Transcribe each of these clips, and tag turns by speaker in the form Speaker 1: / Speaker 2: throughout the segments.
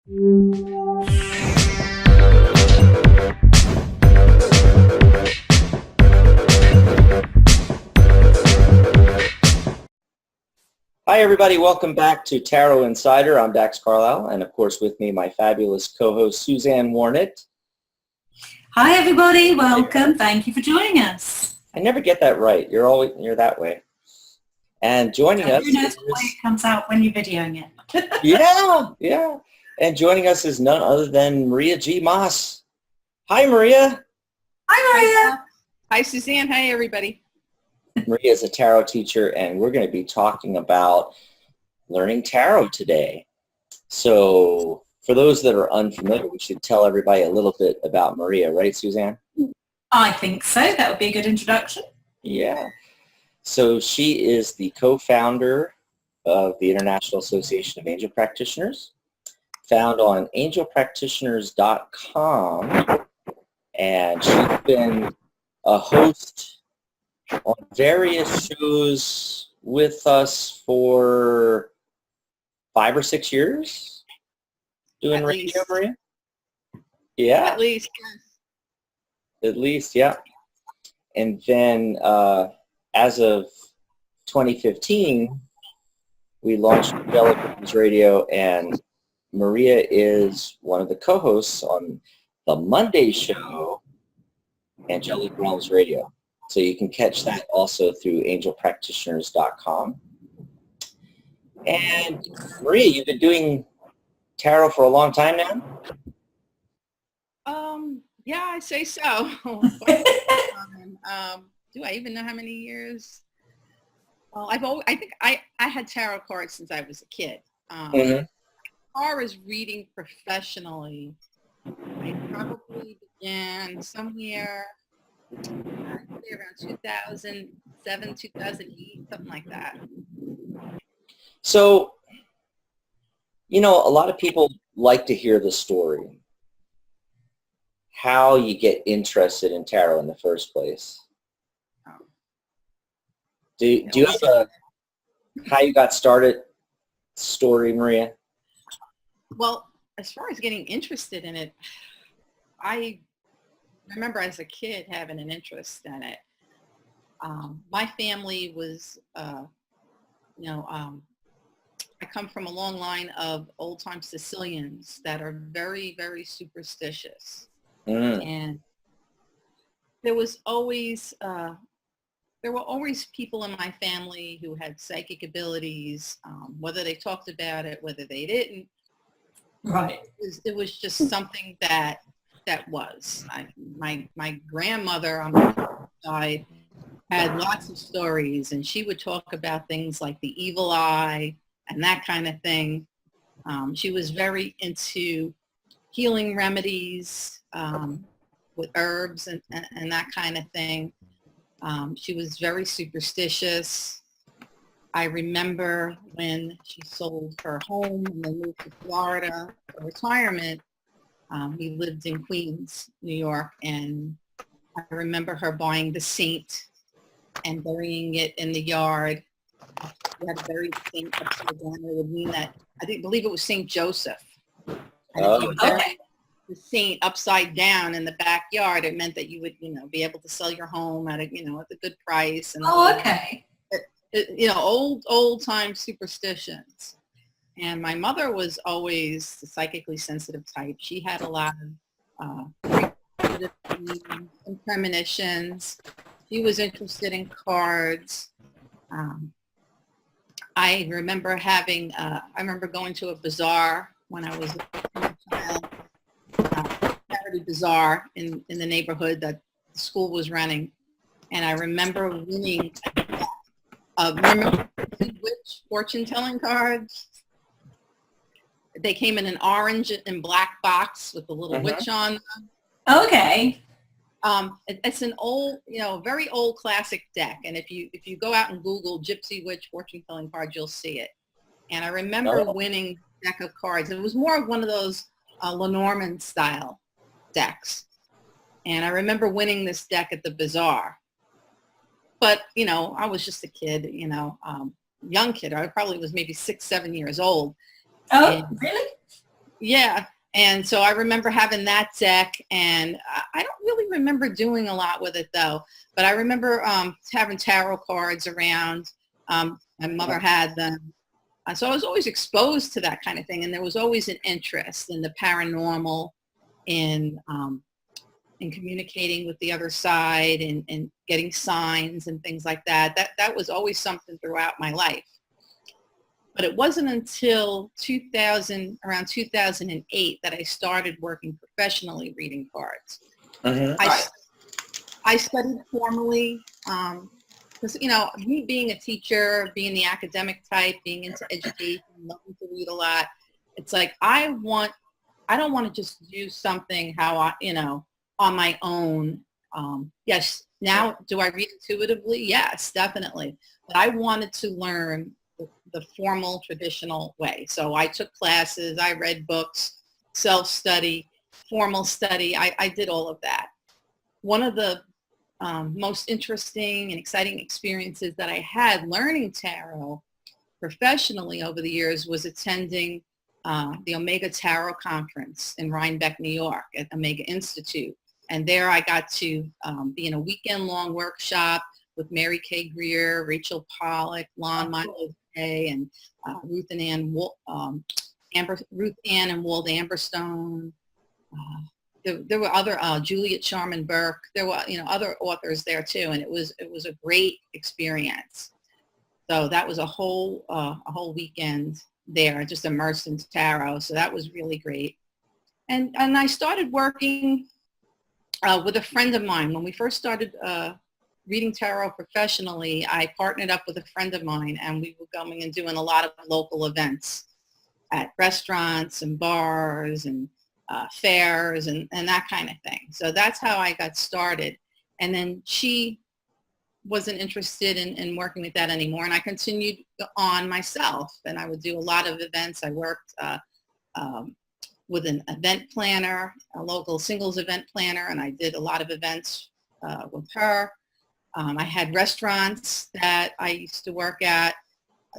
Speaker 1: Hi, everybody. Welcome back to Tarot Insider. I'm Dax Carlisle, and of course with me, my fabulous co-host, Susanne Warnett.
Speaker 2: Hi, everybody. Welcome. Thank you for joining us.
Speaker 1: I never get that right. You're that way. And joining us...
Speaker 2: Who knows what way it comes out when you're videoing it.
Speaker 1: Yeah. And joining us is none other than Maria G. Maas. Hi, Maria.
Speaker 2: Hi, Maria.
Speaker 3: Hi, Susanne. Hi, everybody.
Speaker 1: Maria is a tarot teacher, and we're going to be talking about learning tarot today. So for those that are unfamiliar, we should tell everybody a little bit about Maria, right, Susanne?
Speaker 2: I think so. That would be a good introduction.
Speaker 1: Yeah. So she is the co-founder of the International Association of Angel Practitioners, found on angelpractitioners.com, and she's been a host on various shows with us for 5 or 6 years doing radio, Maria? Yeah.
Speaker 3: At least, yes.
Speaker 1: At least, yeah. And then as of 2015, we launched Angelic Realms Radio, and Maria is one of the co-hosts on the Monday show, Angelic Realms Radio. So you can catch that also through angelpractitioners.com. And Maria, you've been doing tarot for a long time now?
Speaker 3: Yeah, I say so. Do I even know how many years? Well, I think I had tarot cards since I was a kid. As far as reading professionally, I probably began somewhere around 2007, 2008, something like that.
Speaker 1: So, you know, a lot of people like to hear the story, how you get interested in tarot in the first place. Do you have a how you got started story, Maria?
Speaker 3: Well, as far as getting interested in it, I remember as a kid having an interest in it. My family was, I come from a long line of old-time Sicilians that are very, very superstitious. And there were always people in my family who had psychic abilities, whether they talked about it, whether they didn't.
Speaker 2: Right.
Speaker 3: It was just something that was. My grandmother on my side had lots of stories, and she would talk about things like the evil eye and that kind of thing. She was very into healing remedies with herbs and that kind of thing. She was very superstitious. I remember when she sold her home and then moved to Florida for retirement. We lived in Queens, New York, and I remember her buying the saint and burying it in the yard. We had to bury the saint upside down. It would mean that, believe it was St. Joseph. And if you buried the saint upside down in the backyard, it meant that you would, be able to sell your home at a good price. And old time superstitions. And my mother was always the psychically sensitive type. She had a lot of premonitions. She was interested in cards. I remember going to a bazaar when I was a child, charity bazaar in the neighborhood that the school was running. And I remember winning, remember witch fortune-telling cards? They came in an orange and black box with a little witch on them.
Speaker 2: Okay.
Speaker 3: It's an old, very old classic deck. And if you go out and Google Gypsy Witch fortune-telling cards, you'll see it. And I remember winning a deck of cards. It was more of one of those Lenormand style decks. And I remember winning this deck at the bazaar. But, I was just a kid, young kid. I probably was maybe 6, 7 years old.
Speaker 2: Oh, really?
Speaker 3: Yeah. And so I remember having that deck, and I don't really remember doing a lot with it though, but I remember having tarot cards around. My mother had them. So I was always exposed to that kind of thing, and there was always an interest in the paranormal, in communicating with the other side, and getting signs and things like that. That was always something throughout my life. But it wasn't until around 2008 that I started working professionally reading cards.
Speaker 1: Mm-hmm.
Speaker 3: I studied formally because, me being a teacher, being the academic type, being into education, loving to read a lot, it's like I don't want to just do something on my own. Yes, now do I read intuitively? Yes, definitely. But I wanted to learn the formal, traditional way. So I took classes, I read books, self-study, formal study. I did all of that. One of the most interesting and exciting experiences that I had learning tarot professionally over the years was attending the Omega Tarot Conference in Rhinebeck, New York at Omega Institute. And there I got to be in a weekend-long workshop with Mary Kay Greer, Rachel Pollack, Lon Milo Day, and Ruth Ann and Walt Amberstone. There were other Juliet Sharman Burke. There were other authors there too, and it was a great experience. So that was a whole weekend there, just immersed in tarot. So that was really great. And I started working with a friend of mine when we first started reading tarot professionally. I partnered up with a friend of mine, and we were going and doing a lot of local events at restaurants and bars and fairs and that kind of thing. So that's how I got started. And then she wasn't interested in working with that anymore, and I continued on myself, and I would do a lot of events. I worked with an event planner, a local singles event planner, and I did a lot of events with her. I had restaurants that I used to work at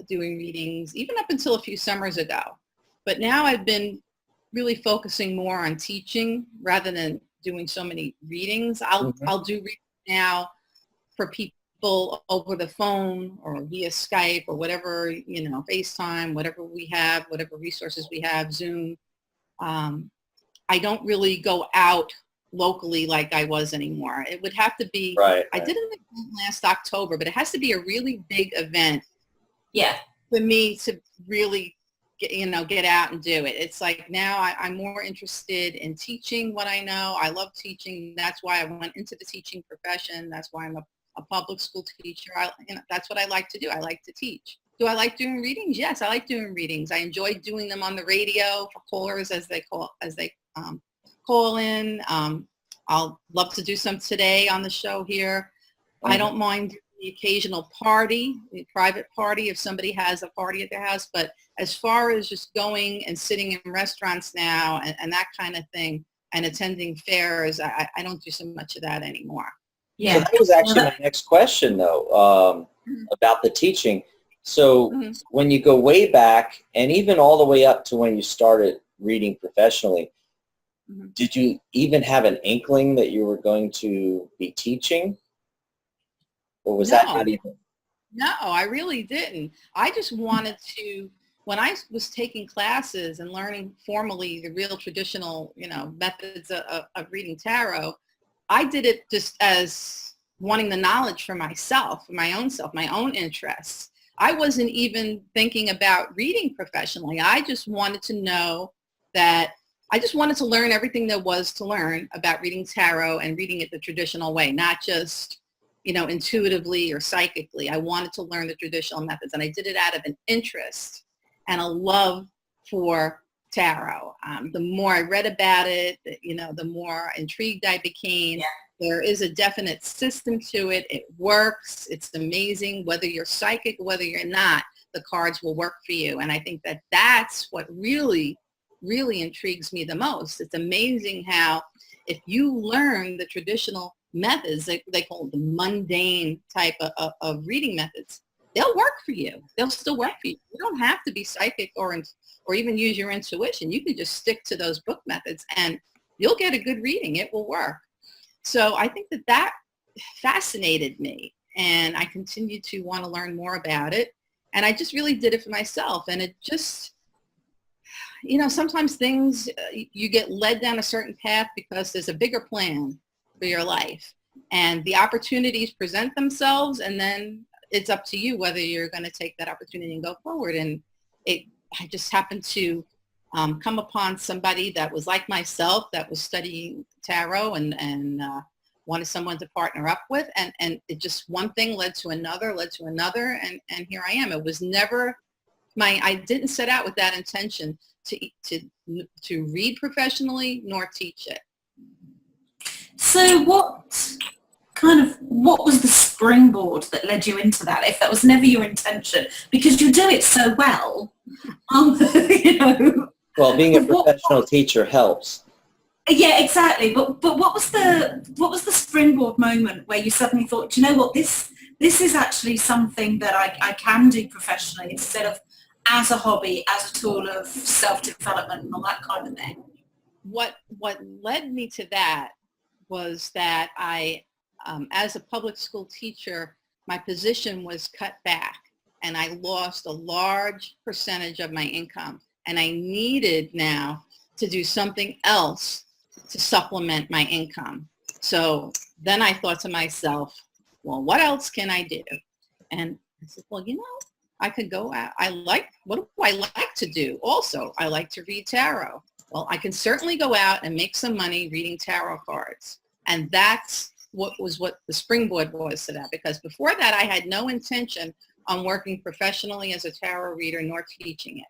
Speaker 3: doing readings, even up until a few summers ago. But now I've been really focusing more on teaching rather than doing so many readings. I'll do readings now for people over the phone or via Skype or whatever, FaceTime, whatever we have, whatever resources we have, Zoom. I don't really go out locally like I was anymore. It would have to be, right. I did an event last October, but it has to be a really big event for me to really get out and do it. It's like now I'm more interested in teaching what I know. I love teaching. That's why I went into the teaching profession. That's why I'm a public school teacher. That's what I like to do. I like to teach. Do I like doing readings? Yes, I like doing readings. I enjoy doing them on the radio for callers as they call in. I'll love to do some today on the show here. I don't mind the occasional party, a private party, if somebody has a party at their house. But as far as just going and sitting in restaurants now and that kind of thing and attending fairs, I don't do so much of that anymore.
Speaker 1: Yeah, so that was actually my next question, though, about the teaching. So when you go way back, and even all the way up to when you started reading professionally, did you even have an inkling that you were going to be teaching? Or was that not even?
Speaker 3: No, I really didn't. I just wanted to, when I was taking classes and learning formally the real traditional, methods of reading tarot, I did it just as wanting the knowledge for myself, for my own self, my own interests. I wasn't even thinking about reading professionally. I just wanted to know that I just wanted to learn everything there was to learn about reading tarot and reading it the traditional way, not just, intuitively or psychically. I wanted to learn the traditional methods, and I did it out of an interest and a love for tarot. The more I read about it, the more intrigued I became. Yeah. There is a definite system to it. It works. It's amazing. Whether you're psychic, whether you're not, the cards will work for you. And I think that that's what really, really intrigues me the most. It's amazing how if you learn the traditional methods, they call it the mundane type of reading methods, they'll work for you. They'll still work for you. You don't have to be psychic or even use your intuition. You can just stick to those book methods and you'll get a good reading. It will work. So I think that fascinated me, and I continued to want to learn more about it. And I just really did it for myself. And it just, sometimes things, you get led down a certain path because there's a bigger plan for your life. And the opportunities present themselves, and then it's up to you whether you're going to take that opportunity and go forward. And I just happened to come upon somebody that was like myself, that was studying tarot and wanted someone to partner up with. And it just, one thing led to another, and here I am. It was never I didn't set out with that intention to read professionally nor teach it.
Speaker 2: So what was the springboard that led you into that, if that was never your intention? Because you do it so well.
Speaker 1: Well, being a professional teacher helps.
Speaker 2: Yeah, exactly. But what was the springboard moment where you suddenly thought, do you know what, this is actually something that I can do professionally instead of as a hobby, as a tool of self-development and all that kind of thing?
Speaker 3: What led me to that was that I, as a public school teacher, my position was cut back and I lost a large percentage of my income, and I needed now to do something else to supplement my income. So then I thought to myself, well, what else can I do? And I said, well, I could go out. What do I like to do? Also, I like to read tarot. Well, I can certainly go out and make some money reading tarot cards. And that's what the springboard was to that, because before that, I had no intention on working professionally as a tarot reader nor teaching it.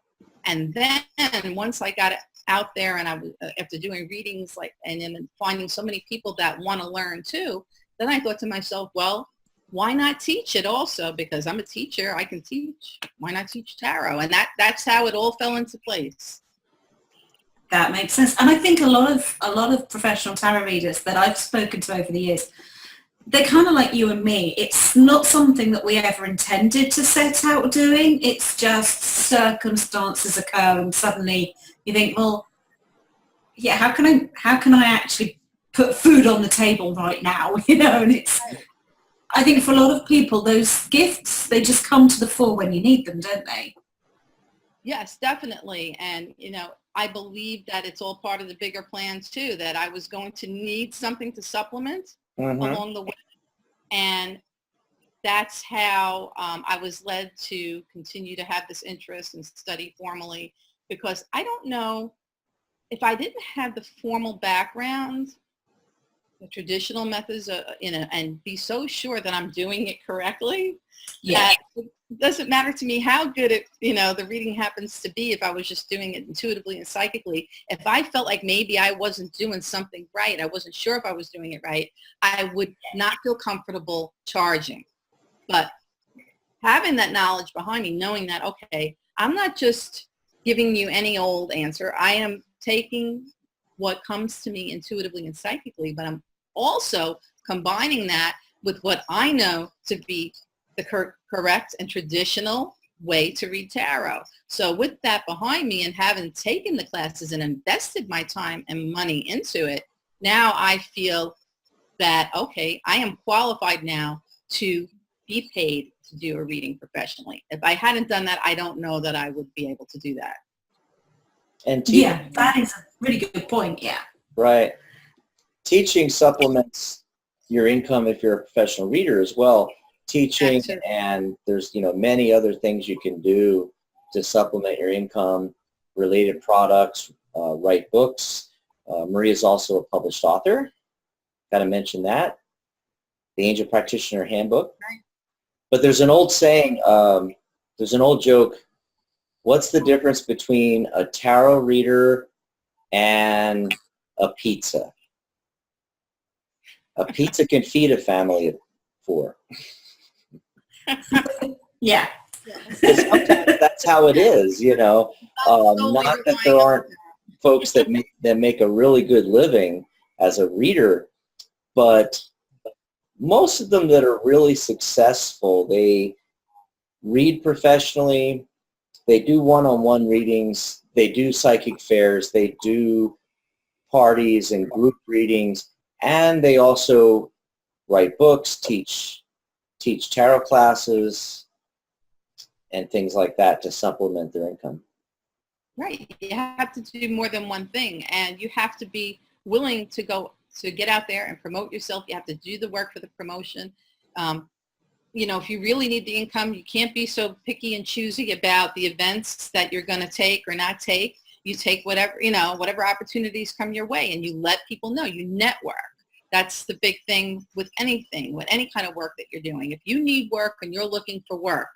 Speaker 3: And then once I got out there and I was, after doing readings and then finding so many people that want to learn too, then I thought to myself, well, why not teach it also? Because I'm a teacher, I can teach. Why not teach tarot? And that's how it all fell into place.
Speaker 2: That makes sense. And I think a lot of professional tarot readers that I've spoken to over the years, they're kind of like you and me. It's not something that we ever intended to set out doing. It's just circumstances occur and suddenly you think, well, yeah, how can I actually put food on the table right now? And it's, I think for a lot of people, those gifts, they just come to the fore when you need them, don't they?
Speaker 3: Yes, definitely. And, I believe that it's all part of the bigger plan too, that I was going to need something to supplement along the way. And that's how I was led to continue to have this interest and study formally, because I don't know if I didn't have the formal background, the traditional methods, and be so sure that I'm doing it correctly, that it doesn't matter to me how good the reading happens to be if I was just doing it intuitively and psychically. If I felt like maybe I wasn't doing something right, I wasn't sure if I was doing it right, I would not feel comfortable charging. But having that knowledge behind me, knowing that, okay, I'm not just giving you any old answer. I am taking what comes to me intuitively and psychically, but I'm also combining that with what I know to be the correct and traditional way to read tarot. So with that behind me and having taken the classes and invested my time and money into it, now I feel that, okay, I am qualified now to be paid to do a reading professionally. If I hadn't done that, I don't know that I would be able to do that.
Speaker 1: And
Speaker 2: that is a really good point. Yeah.
Speaker 1: Right. Teaching supplements your income if you're a professional reader as well. Teaching, and there's many other things you can do to supplement your income, related products, write books. Maria's also a published author. Got to mention that. The Angel Practitioner Handbook.
Speaker 3: Right.
Speaker 1: But there's an old saying, there's an old joke. What's the difference between a tarot reader and a pizza? A pizza can feed a family of 4.
Speaker 2: Yeah.
Speaker 1: Sometimes that's how it is, Not that there aren't folks that make a really good living as a reader, but most of them that are really successful, they read professionally. They do one-on-one readings. They do psychic fairs. They do parties and group readings. And they also write books, teach tarot classes, and things like that to supplement their income.
Speaker 3: Right. You have to do more than one thing, and you have to be willing to get out there and promote yourself. You have to do the work for the promotion. If you really need the income, you can't be so picky and choosy about the events that you're going to take or not take. You take whatever opportunities come your way, and you let people know. You network. That's the big thing with anything, with any kind of work that you're doing. If you need work and you're looking for work,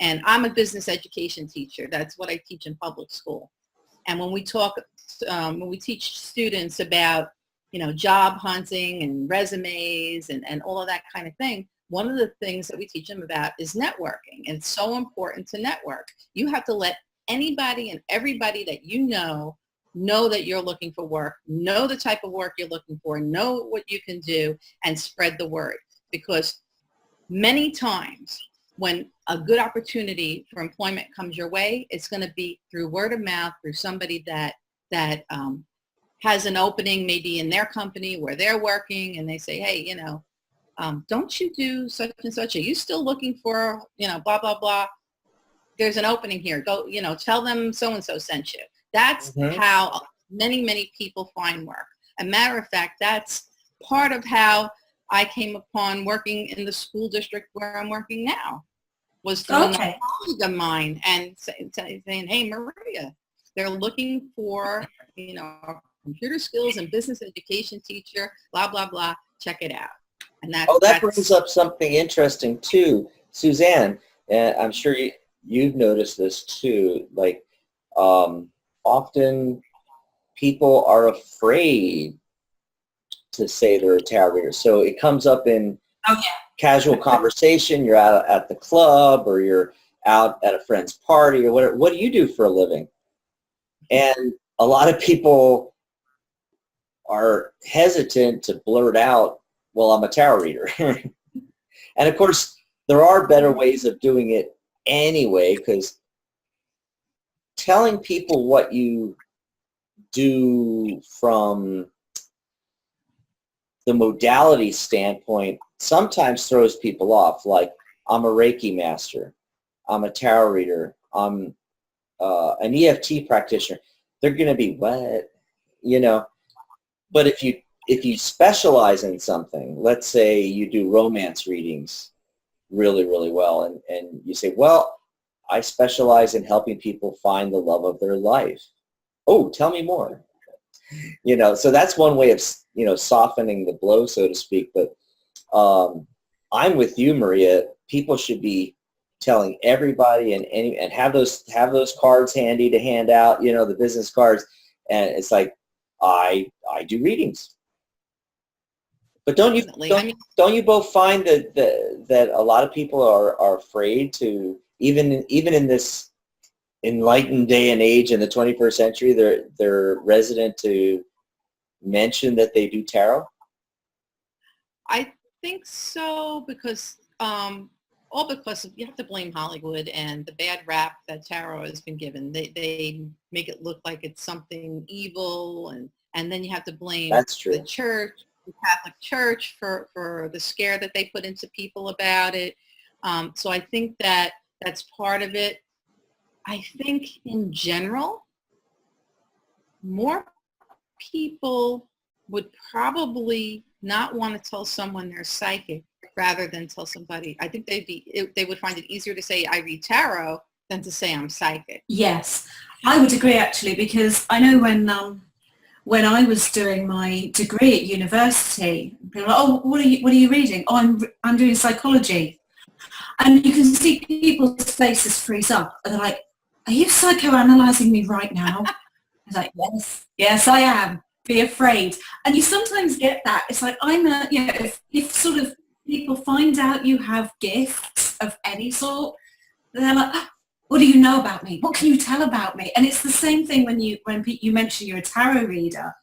Speaker 3: and I'm a business education teacher, that's what I teach in public school. And when we teach students about, job hunting and resumes and all of that kind of thing, one of the things that we teach them about is networking. And it's so important to network. You have to let anybody and everybody that you know that you're looking for work, know the type of work you're looking for, know what you can do, and spread the word. Because many times when a good opportunity for employment comes your way, it's going to be through word of mouth, through somebody that has an opening maybe in their company where they're working, and they say, hey, don't you do such and such? Are you still looking for, blah, blah, blah? There's an opening here. Go, tell them so-and-so sent you. That's how many, many people find work. A matter of fact, that's part of how I came upon working in the school district where I'm working now, was through a colleague of mine and saying, hey, Maria, they're looking for, computer skills and business education teacher, blah, blah, blah. Check it out. And that
Speaker 1: brings up something interesting too, Susanne. And I'm sure you've noticed this too. Like, often people are afraid to say they're a tarot reader. So it comes up in casual conversation. You're out at the club, or you're out at a friend's party, or whatever. What do you do for a living? And a lot of people are hesitant to blurt out, well, I'm a tarot reader. And of course, there are better ways of doing it anyway, because telling people what you do from the modality standpoint sometimes throws people off. Like, I'm a Reiki master, I'm a tarot reader, I'm an EFT practitioner. They're going to be, what? But if you specialize in something, let's say you do romance readings really, really well, and you say, well, I specialize in helping people find the love of their life. Oh, tell me more. So that's one way of, softening the blow, so to speak. But I'm with you, Maria. People should be telling everybody and have those cards handy to hand out, the business cards. And it's like, I do readings. But don't you both find that a lot of people are afraid to, even in this enlightened day and age in the 21st century, they're resident to mention that they do tarot? I
Speaker 3: think so, because because you have to blame Hollywood and the bad rap that tarot has been given. They make it look like it's something evil, and then you have to blame the church, the Catholic Church, for the scare that they put into people about it. So I think that's part of it. I think in general, more people would probably not want to tell someone they're psychic rather than tell somebody. I think they would find it easier to say I read tarot than to say I'm psychic.
Speaker 2: Yes, I would agree actually, because I know when I was doing my degree at university, people were like, oh, what are you reading? Oh, I'm doing psychology. And you can see people's faces freeze up, and they're like, are you psychoanalyzing me right now? I was like, yes, I am. Be afraid. And you sometimes get that. It's like, if sort of people find out you have gifts of any sort, they're like, what do you know about me? What can you tell about me? And it's the same thing when you mention you're a tarot reader.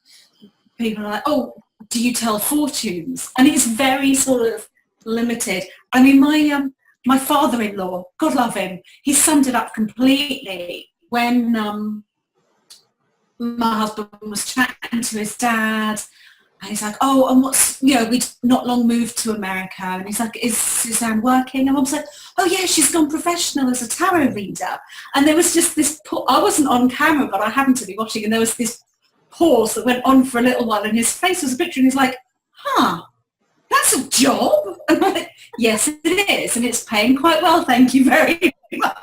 Speaker 2: People are like, oh, do you tell fortunes? And it's very sort of limited. I mean, my father-in-law, God love him, he summed it up completely when my husband was chatting to his dad, and he's like, oh, and what's, we'd not long moved to America, and he's like, is Susanne working? And Mum's like, oh yeah, she's gone professional as a tarot reader. And there was just this, I wasn't on camera, but I happened to be watching, and there was this pause that went on for a little while, and his face was a picture, and he's like, that's a job. And I'm like, yes, it is, and it's paying quite well, thank you very much.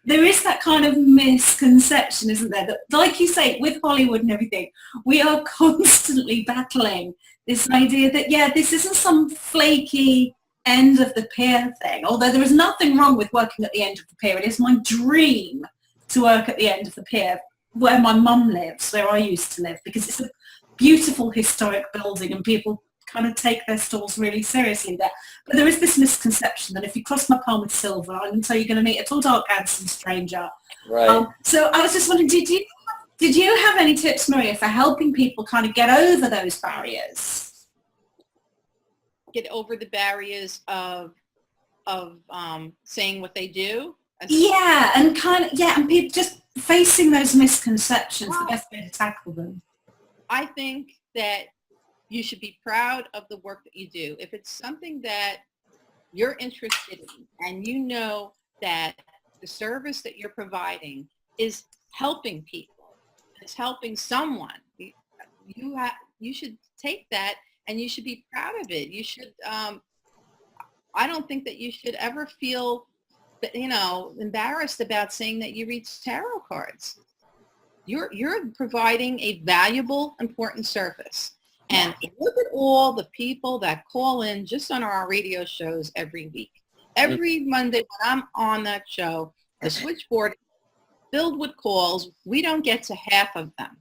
Speaker 2: There is that kind of misconception, isn't there, that, like you say, with Hollywood and everything, we are constantly battling this idea that, this isn't some flaky end of the pier thing, although there is nothing wrong with working at the end of the pier. It is my dream to work at the end of the pier where my mum lives, where I used to live, because it's a beautiful historic building and people kind of take their stalls really seriously there. But there is this misconception that if you cross my palm with silver, I'm going to tell you're going to meet a tall, dark, handsome stranger.
Speaker 1: Right.
Speaker 2: So I was just wondering, did you have any tips, Maria, for helping people kind of get over those barriers?
Speaker 3: Get over the barriers of saying what they do?
Speaker 2: Yeah, and and people just facing those misconceptions, the best way to tackle them.
Speaker 3: I think that you should be proud of the work that you do. If it's something that you're interested in and you know that the service that you're providing is helping people, it's helping someone, you should take that and you should be proud of it. You should, I don't think that you should ever feel, embarrassed about saying that you read tarot cards. You're providing a valuable, important service. And look at all the people that call in just on our radio shows every week. Every Monday when I'm on that show, the switchboard is filled with calls. We don't get to half of them.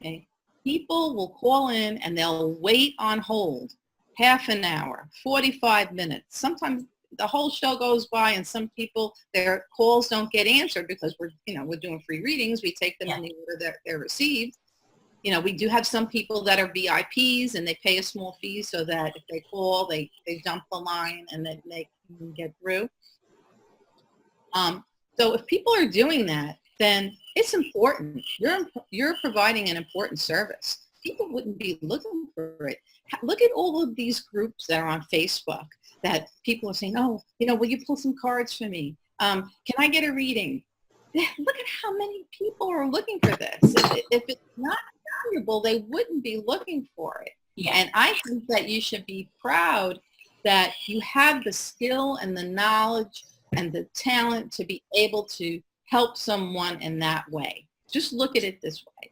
Speaker 3: Okay? People will call in and they'll wait on hold half an hour, 45 minutes. Sometimes the whole show goes by and some people, their calls don't get answered because we're doing free readings. We take them in the order that they're received. We do have some people that are VIPs and they pay a small fee so that if they call, they jump the line and then they can get through. So if people are doing that, then it's important. You're providing an important service. People wouldn't be looking for it. Look at all of these groups that are on Facebook that people are saying, oh, will you pull some cards for me? Can I get a reading? Look at how many people are looking for this. If it's not valuable, they wouldn't be looking for it. Yeah. And I think that you should be proud that you have the skill and the knowledge and the talent to be able to help someone in that way. Just look at it this way.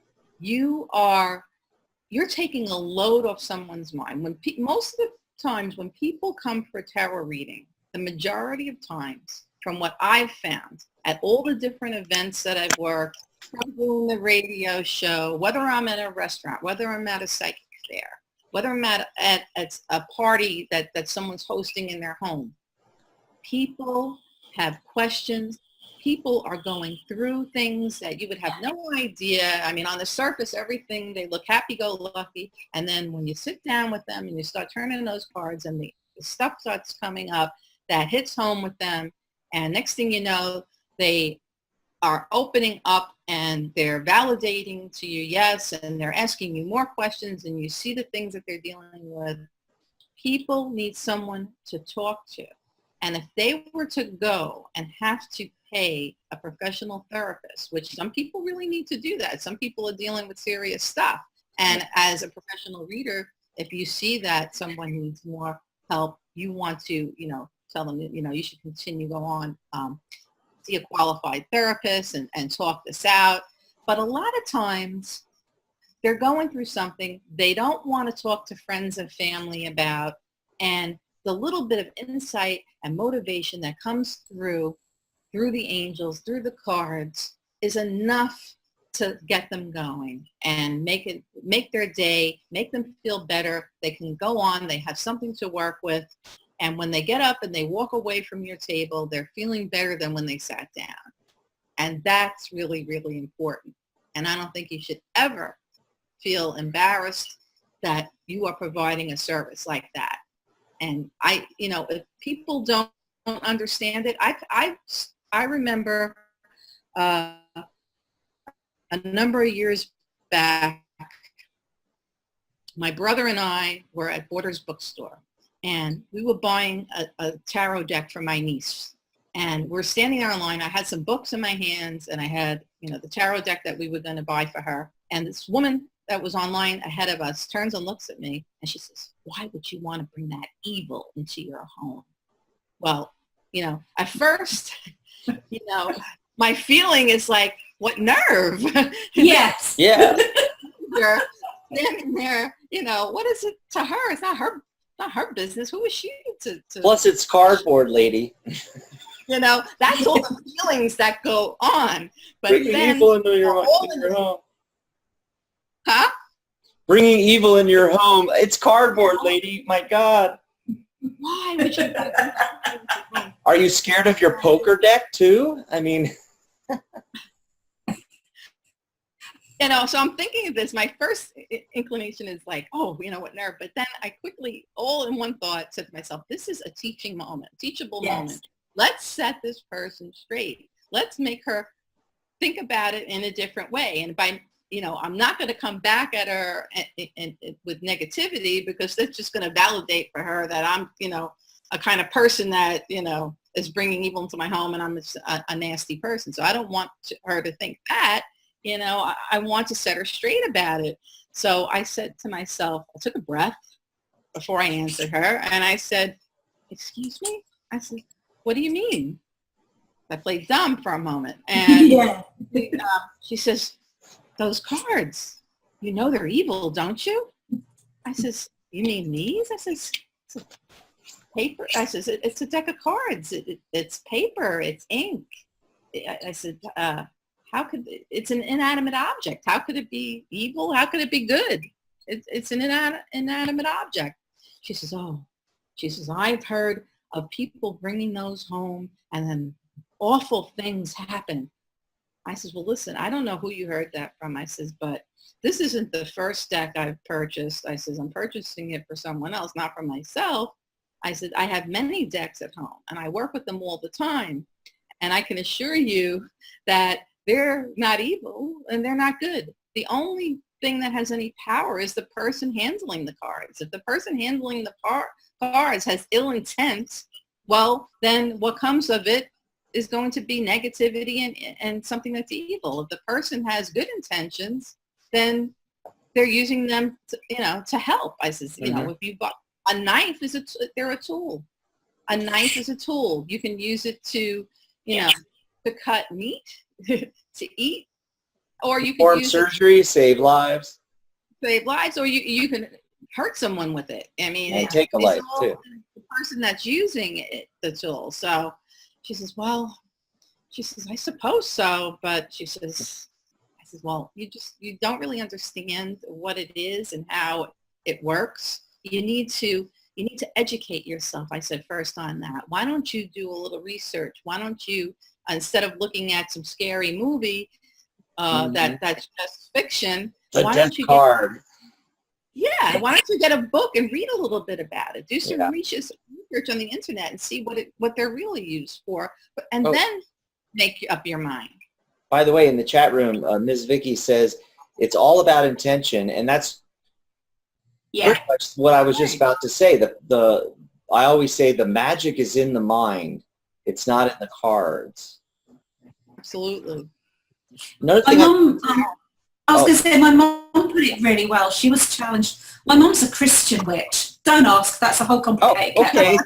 Speaker 3: You're taking a load off someone's mind. Most of the times when people come for a tarot reading, the majority of times, from what I've found at all the different events that I've worked, from doing the radio show, whether I'm at a restaurant, whether I'm at a psychic fair, whether I'm at a party that someone's hosting in their home, people have questions. People are going through things that you would have no idea. I mean, on the surface, everything, they look happy-go-lucky. And then when you sit down with them and you start turning those cards and the stuff starts coming up that hits home with them, and next thing you know, they are opening up and they're validating to you, yes, and they're asking you more questions and you see the things that they're dealing with. People need someone to talk to. And if they were to go and have to pay a professional therapist, which some people really need to do that. Some people are dealing with serious stuff. And as a professional reader, if you see that someone needs more help, you want to, tell them, you should continue, go on, see a qualified therapist and talk this out. But a lot of times they're going through something they don't want to talk to friends and family about. And the little bit of insight and motivation that comes through the angels, through the cards, is enough to get them going and make their day, make them feel better. They can go on, they have something to work with. And when they get up and they walk away from your table, they're feeling better than when they sat down. And that's really, really important. And I don't think you should ever feel embarrassed that you are providing a service like that. And if people don't understand it, I remember a number of years back, my brother and I were at Borders Bookstore, and we were buying a tarot deck for my niece. And we're standing there in line. I had some books in my hands, and I had, the tarot deck that we were going to buy for her. And this woman that was online ahead of us turns and looks at me, and she says, "Why would you want to bring that evil into your home?" Well, at first, my feeling is like, what nerve?
Speaker 2: Yes.
Speaker 1: Yeah.
Speaker 3: You're standing there, what is it to her? It's not her business. Who is she to
Speaker 1: Plus it's cardboard, lady.
Speaker 3: That's all the feelings that go on. But
Speaker 1: Bringing
Speaker 3: then,
Speaker 1: evil into your home.
Speaker 3: Huh?
Speaker 1: Bringing evil in your home. It's cardboard, lady. My God.
Speaker 3: Why would you?
Speaker 1: Are you scared of your poker deck too? I mean.
Speaker 3: So I'm thinking of this. My first inclination is like, oh, what nerve. But then I quickly, all in one thought, said to myself, this is a teaching moment, teachable moment. Let's set this person straight. Let's make her think about it in a different way. And by, I'm not going to come back at her and with negativity, because that's just going to validate for her that I'm, a kind of person that, is bringing evil into my home, and I'm a nasty person. So I don't want her to think that. I want to set her straight about it. So I said to myself, I took a breath before I answered her, and I said, "Excuse me?" I said, "What do you mean?" I played dumb for a moment, and she says, "Those cards, they're evil, don't you?" I says, "You mean these?" I says, "It's paper." I says, "It's a deck of cards. It's paper. It's ink." I said, how could it's an inanimate object? How could it be evil? How could it be good? It's an inanimate object. She says, "Oh," she says, "I've heard of people bringing those home and then awful things happen." I says, "Well, listen, I don't know who you heard that from." I says, "But this isn't the first deck I've purchased." I says, "I'm purchasing it for someone else, not for myself." I said, "I have many decks at home, and I work with them all the time. And I can assure you that they're not evil and they're not good. The only thing that has any power is the person handling the cards. If the person handling the cards has ill intent, well, then what comes of it is going to be negativity and something that's evil. If the person has good intentions, then they're using them to help." I says, if you bought a knife, they're a tool. A knife is a tool. You can use it to, to cut meat, to eat, or you can
Speaker 1: Perform
Speaker 3: use
Speaker 1: surgery, save lives.
Speaker 3: Save lives, or you can hurt someone with it. I mean,
Speaker 1: And take a life too.
Speaker 3: The person that's using it, the tool. So she says, "Well," she says, "I suppose so," but she says, I says, "Well, you don't really understand what it is and how it works. You need to educate yourself." I said, "First on that. Why don't you do a little research? Why don't you, instead of looking at some scary movie that's just fiction,
Speaker 1: The
Speaker 3: why
Speaker 1: death
Speaker 3: don't you
Speaker 1: card.
Speaker 3: why don't you get a book and read a little bit about it? Do some
Speaker 1: Yeah.
Speaker 3: research on the internet and see what they're really used for, and then make up your mind."
Speaker 1: By the way, in the chat room, Ms. Vicky says it's all about intention, and that's pretty much what I was just about to say. I always say the magic is in the mind. It's not in the cards.
Speaker 3: Absolutely.
Speaker 1: Another
Speaker 2: My
Speaker 1: thing
Speaker 2: mum, I was going to say, my mum put it really well. She was challenged. My mum's a Christian witch. Don't ask. That's a whole complicated.
Speaker 1: okay.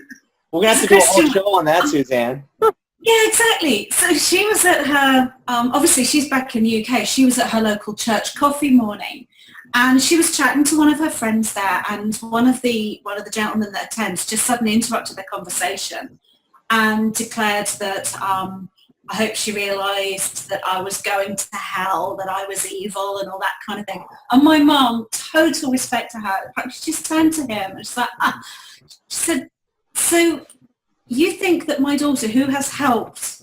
Speaker 1: We're going to have to do a whole show on that, Suzanne.
Speaker 2: Yeah, exactly. So she was at her, obviously she's back in the UK. She was at her local church coffee morning, and she was chatting to one of her friends there, and one of the gentlemen that attends just suddenly interrupted the conversation and declared that I hope she realised that I was going to hell, that I was evil and all that kind of thing. And my mum, total respect to her, she just turned to him and she's like, she said, "So you think that my daughter, who has helped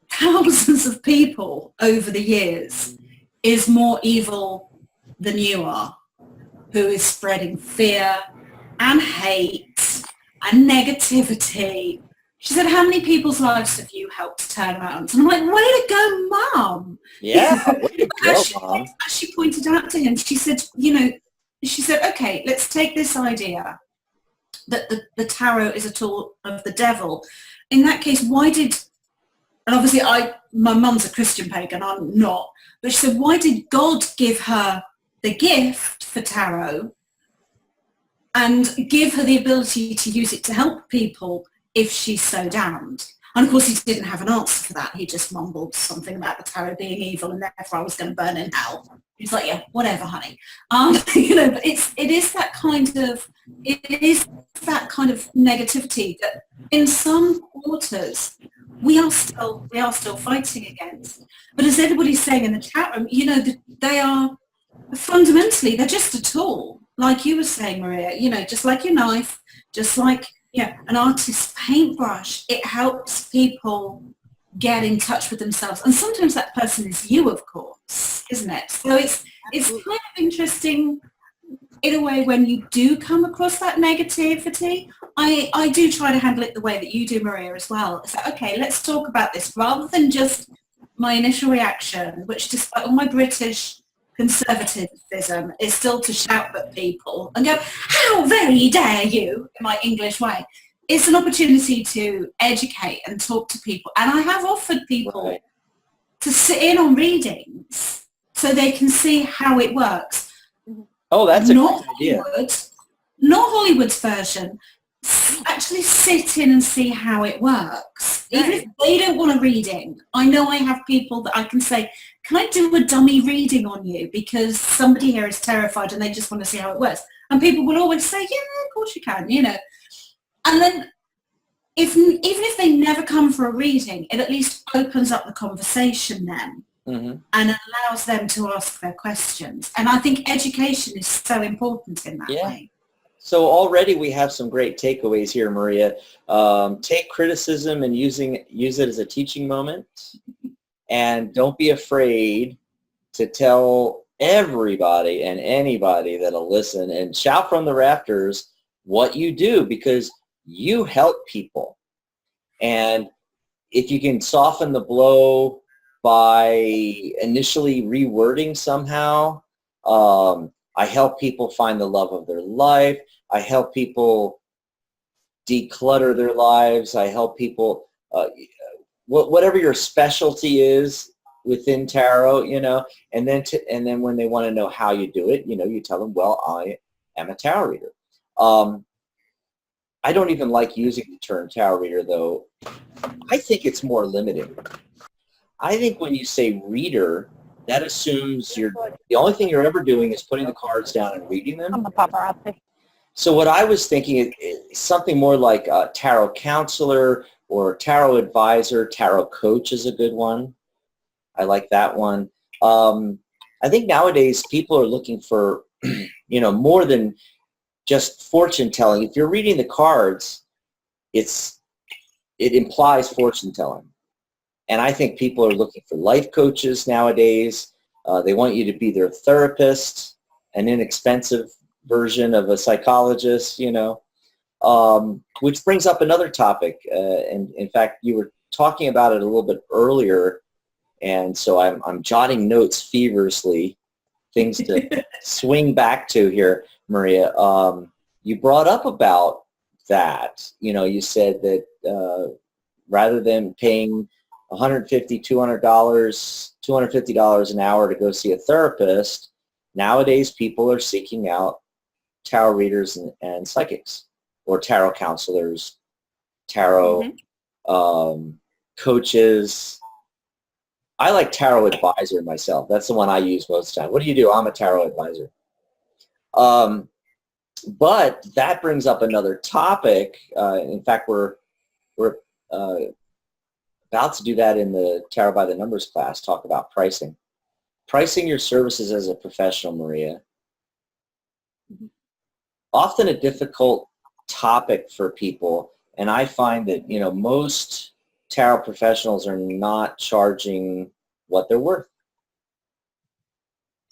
Speaker 2: thousands of people over the years, is more evil than you are, who is spreading fear and hate and negativity. She said, how many people's lives have you helped turn around? And I'm like, way to go, Mum.
Speaker 1: Yeah, way to go, Mom.
Speaker 2: As she pointed out to him, she said, she said, okay, let's take this idea that the tarot is a tool of the devil. In that case, why did, and obviously my mum's a Christian pagan, I'm not, but she said, why did God give her the gift for tarot and give her the ability to use it to help people if she's so damned? And of course he didn't have an answer for that. He just mumbled something about the tarot being evil and therefore I was going to burn in hell. He's like, yeah, whatever, honey. But it is that kind of negativity that in some quarters we are still fighting against. But as everybody's saying in the chat room, they are fundamentally, they're just a tool. Like you were saying, Maria, just like your knife, just like an artist's paintbrush, it helps people get in touch with themselves. And sometimes that person is you, of course, isn't it? So it's kind of interesting in a way when you do come across that negativity. I do try to handle it the way that you do, Maria, as well. It's like, okay, let's talk about this rather than just my initial reaction, which despite all my British conservatism is still to shout at people and go, how very dare you, in my English way. It's an opportunity to educate and talk to people. And I have offered people to sit in on readings so they can see how it works.
Speaker 1: Oh, that's a great idea.
Speaker 2: Not Hollywood's version. Actually sit in and see how it works. Even if they don't want a reading, I know I have people that I can say, can I do a dummy reading on you? Because somebody here is terrified and they just want to see how it works. And people will always say, yeah, of course you can, And then even if they never come for a reading, it at least opens up the conversation then and allows them to ask their questions. And I think education is so important in that way.
Speaker 1: So already we have some great takeaways here, Maria. Take criticism and use it as a teaching moment. And don't be afraid to tell everybody and anybody that'll listen and shout from the rafters what you do, because you help people. And if you can soften the blow by initially rewording somehow, I help people find the love of their life. I help people declutter their lives. I help people, whatever your specialty is within tarot, and then when they want to know how you do it, you tell them, well, I am a tarot reader. I don't even like using the term tarot reader, though. I think it's more limiting. I think when you say reader, that assumes the only thing you're ever doing is putting the cards down and reading them. So what I was thinking is something more like a tarot counselor or tarot advisor. Tarot coach is a good one. I like that one. I think nowadays people are looking for, more than just fortune telling. If you're reading the cards, it implies fortune telling. And I think people are looking for life coaches nowadays. They want you to be their therapist, an inexpensive version of a psychologist, which brings up another topic. And in fact, you were talking about it a little bit earlier. And so I'm jotting notes feverishly, things to swing back to here, Maria. You brought up about that. You said that rather than paying $150, $200, $250 an hour to go see a therapist, nowadays people are seeking out tarot readers and psychics, or tarot counselors, tarot coaches. I like tarot advisor myself. That's the one I use most of the time. What do you do? I'm a tarot advisor. But that brings up another topic. In fact, we're about to do that in the Tarot by the Numbers class, talk about pricing. Pricing your services as a professional, Maria. Often a difficult topic for people, and I find that, most tarot professionals are not charging what they're worth.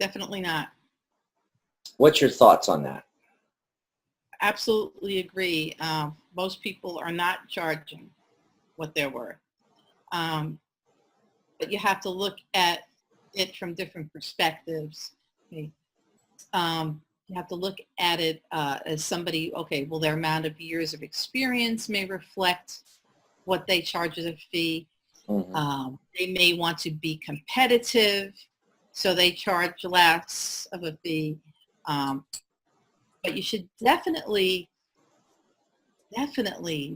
Speaker 3: Definitely not.
Speaker 1: What's your thoughts on that?
Speaker 3: Absolutely agree. most people are not charging what they're worth. But you have to look at it from different perspectives. Okay? You have to look at it as somebody, okay, well, their amount of years of experience may reflect what they charge as a fee.
Speaker 1: Mm-hmm.
Speaker 3: They may want to be competitive, so they charge less of a fee. But you should definitely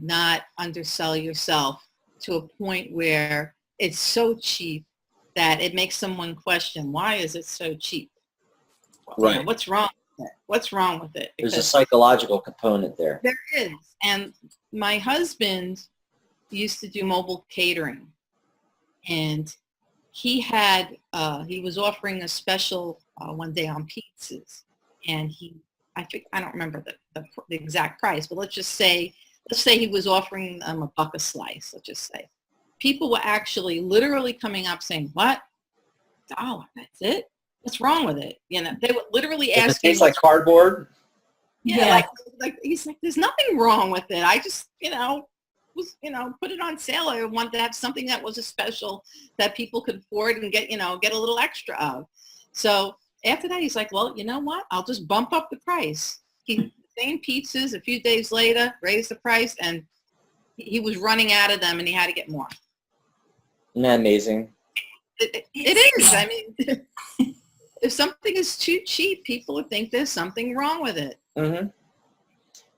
Speaker 3: not undersell yourself to a point where it's so cheap that it makes someone question, why is it so cheap?
Speaker 1: Right.
Speaker 3: You know, what's wrong with it? What's wrong with it?
Speaker 1: There's a psychological component there.
Speaker 3: There is. And my husband used to do mobile catering. And he was offering a special one day on pizzas. And I don't remember the exact price, but let's say he was offering them $1 a slice, let's just say. People were actually literally coming up saying, what? $1, that's it? What's wrong with it? You know, they would literally ask.
Speaker 1: Does it taste like cardboard?
Speaker 3: Yeah. Like he's like, there's nothing wrong with it. I just, put it on sale. I wanted to have something that was a special that people could afford and get a little extra of. So after that, he's like, well, you know what? I'll just bump up the price. Same pizzas, a few days later, raised the price, and he was running out of them, and he had to get more.
Speaker 1: Isn't that amazing?
Speaker 3: It is. I mean, if something is too cheap, people would think there's something wrong with it.
Speaker 1: Mm-hmm.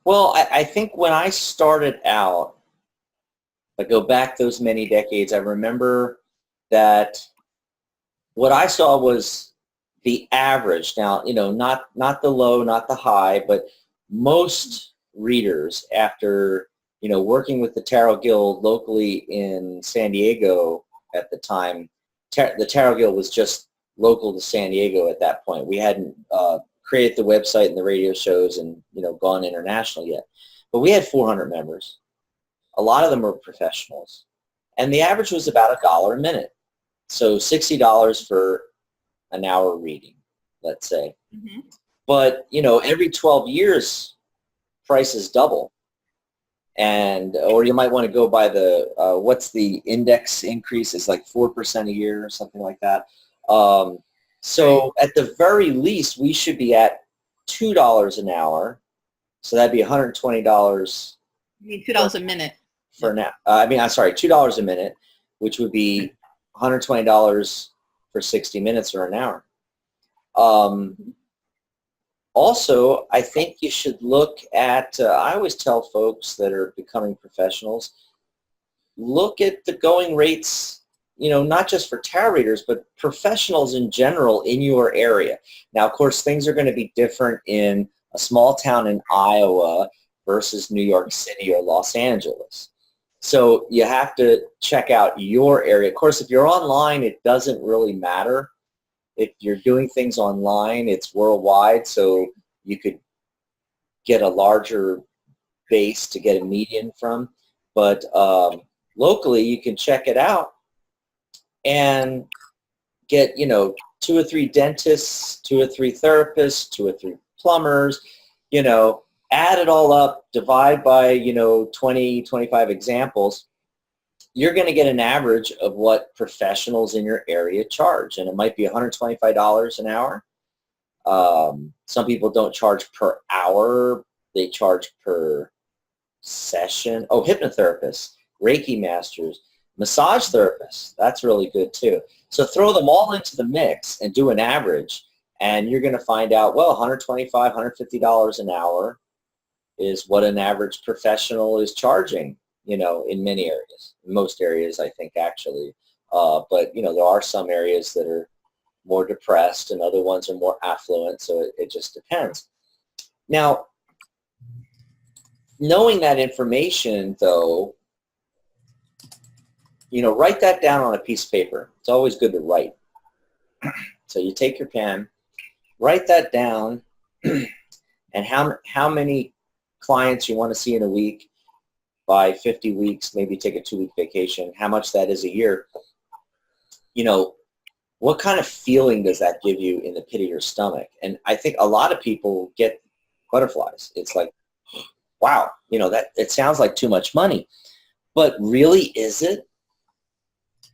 Speaker 1: Well, I think when I started out, I go back those many decades, I remember that what I saw was the average. Now, not the low, not the high, but most readers after, working with the Tarot Guild locally in San Diego at the time, the Tarot Guild was just local to San Diego at that point. We hadn't created the website and the radio shows and, gone international yet. But we had 400 members. A lot of them were professionals. And the average was about $1 a minute. So $60 for an hour reading, let's say.
Speaker 3: Mm-hmm.
Speaker 1: But, every 12 years, prices double. And, or you might want to go by the, what's the index increase? It's like 4% a year or something like that. So at the very least, we should be at $2 an hour. So that'd be $120.
Speaker 3: You mean $2 a minute?
Speaker 1: For now. $2 a minute, which would be $120 for 60 minutes or an hour. Also, I think you should look at, I always tell folks that are becoming professionals, look at the going rates, not just for tarot readers, but professionals in general in your area. Now, of course, things are going to be different in a small town in Iowa versus New York City or Los Angeles. So you have to check out your area. Of course, if you're online, it doesn't really matter. If you're doing things online, it's worldwide, so you could get a larger base to get a median from. But locally, you can check it out and get, 2 or 3 dentists, 2 or 3 therapists, 2 or 3 plumbers, add it all up, divide by, 20, 25 examples, you're going to get an average of what professionals in your area charge. And it might be $125 an hour. Some people don't charge per hour. They charge per session. Oh, hypnotherapists, Reiki masters, massage therapists. That's really good too. So throw them all into the mix and do an average. And you're going to find out, well, $125, $150 an hour is what an average professional is charging, in many areas, in most areas, I think, actually. But, there are some areas that are more depressed and other ones are more affluent, so it just depends. Now, knowing that information, though, write that down on a piece of paper. It's always good to write. So you take your pen, write that down, and how many clients you want to see in a week by 50 weeks, maybe take a 2-week vacation, how much that is a year. What kind of feeling does that give you in the pit of your stomach? And I think a lot of people get butterflies. It's like, wow, that it sounds like too much money. But really, is it?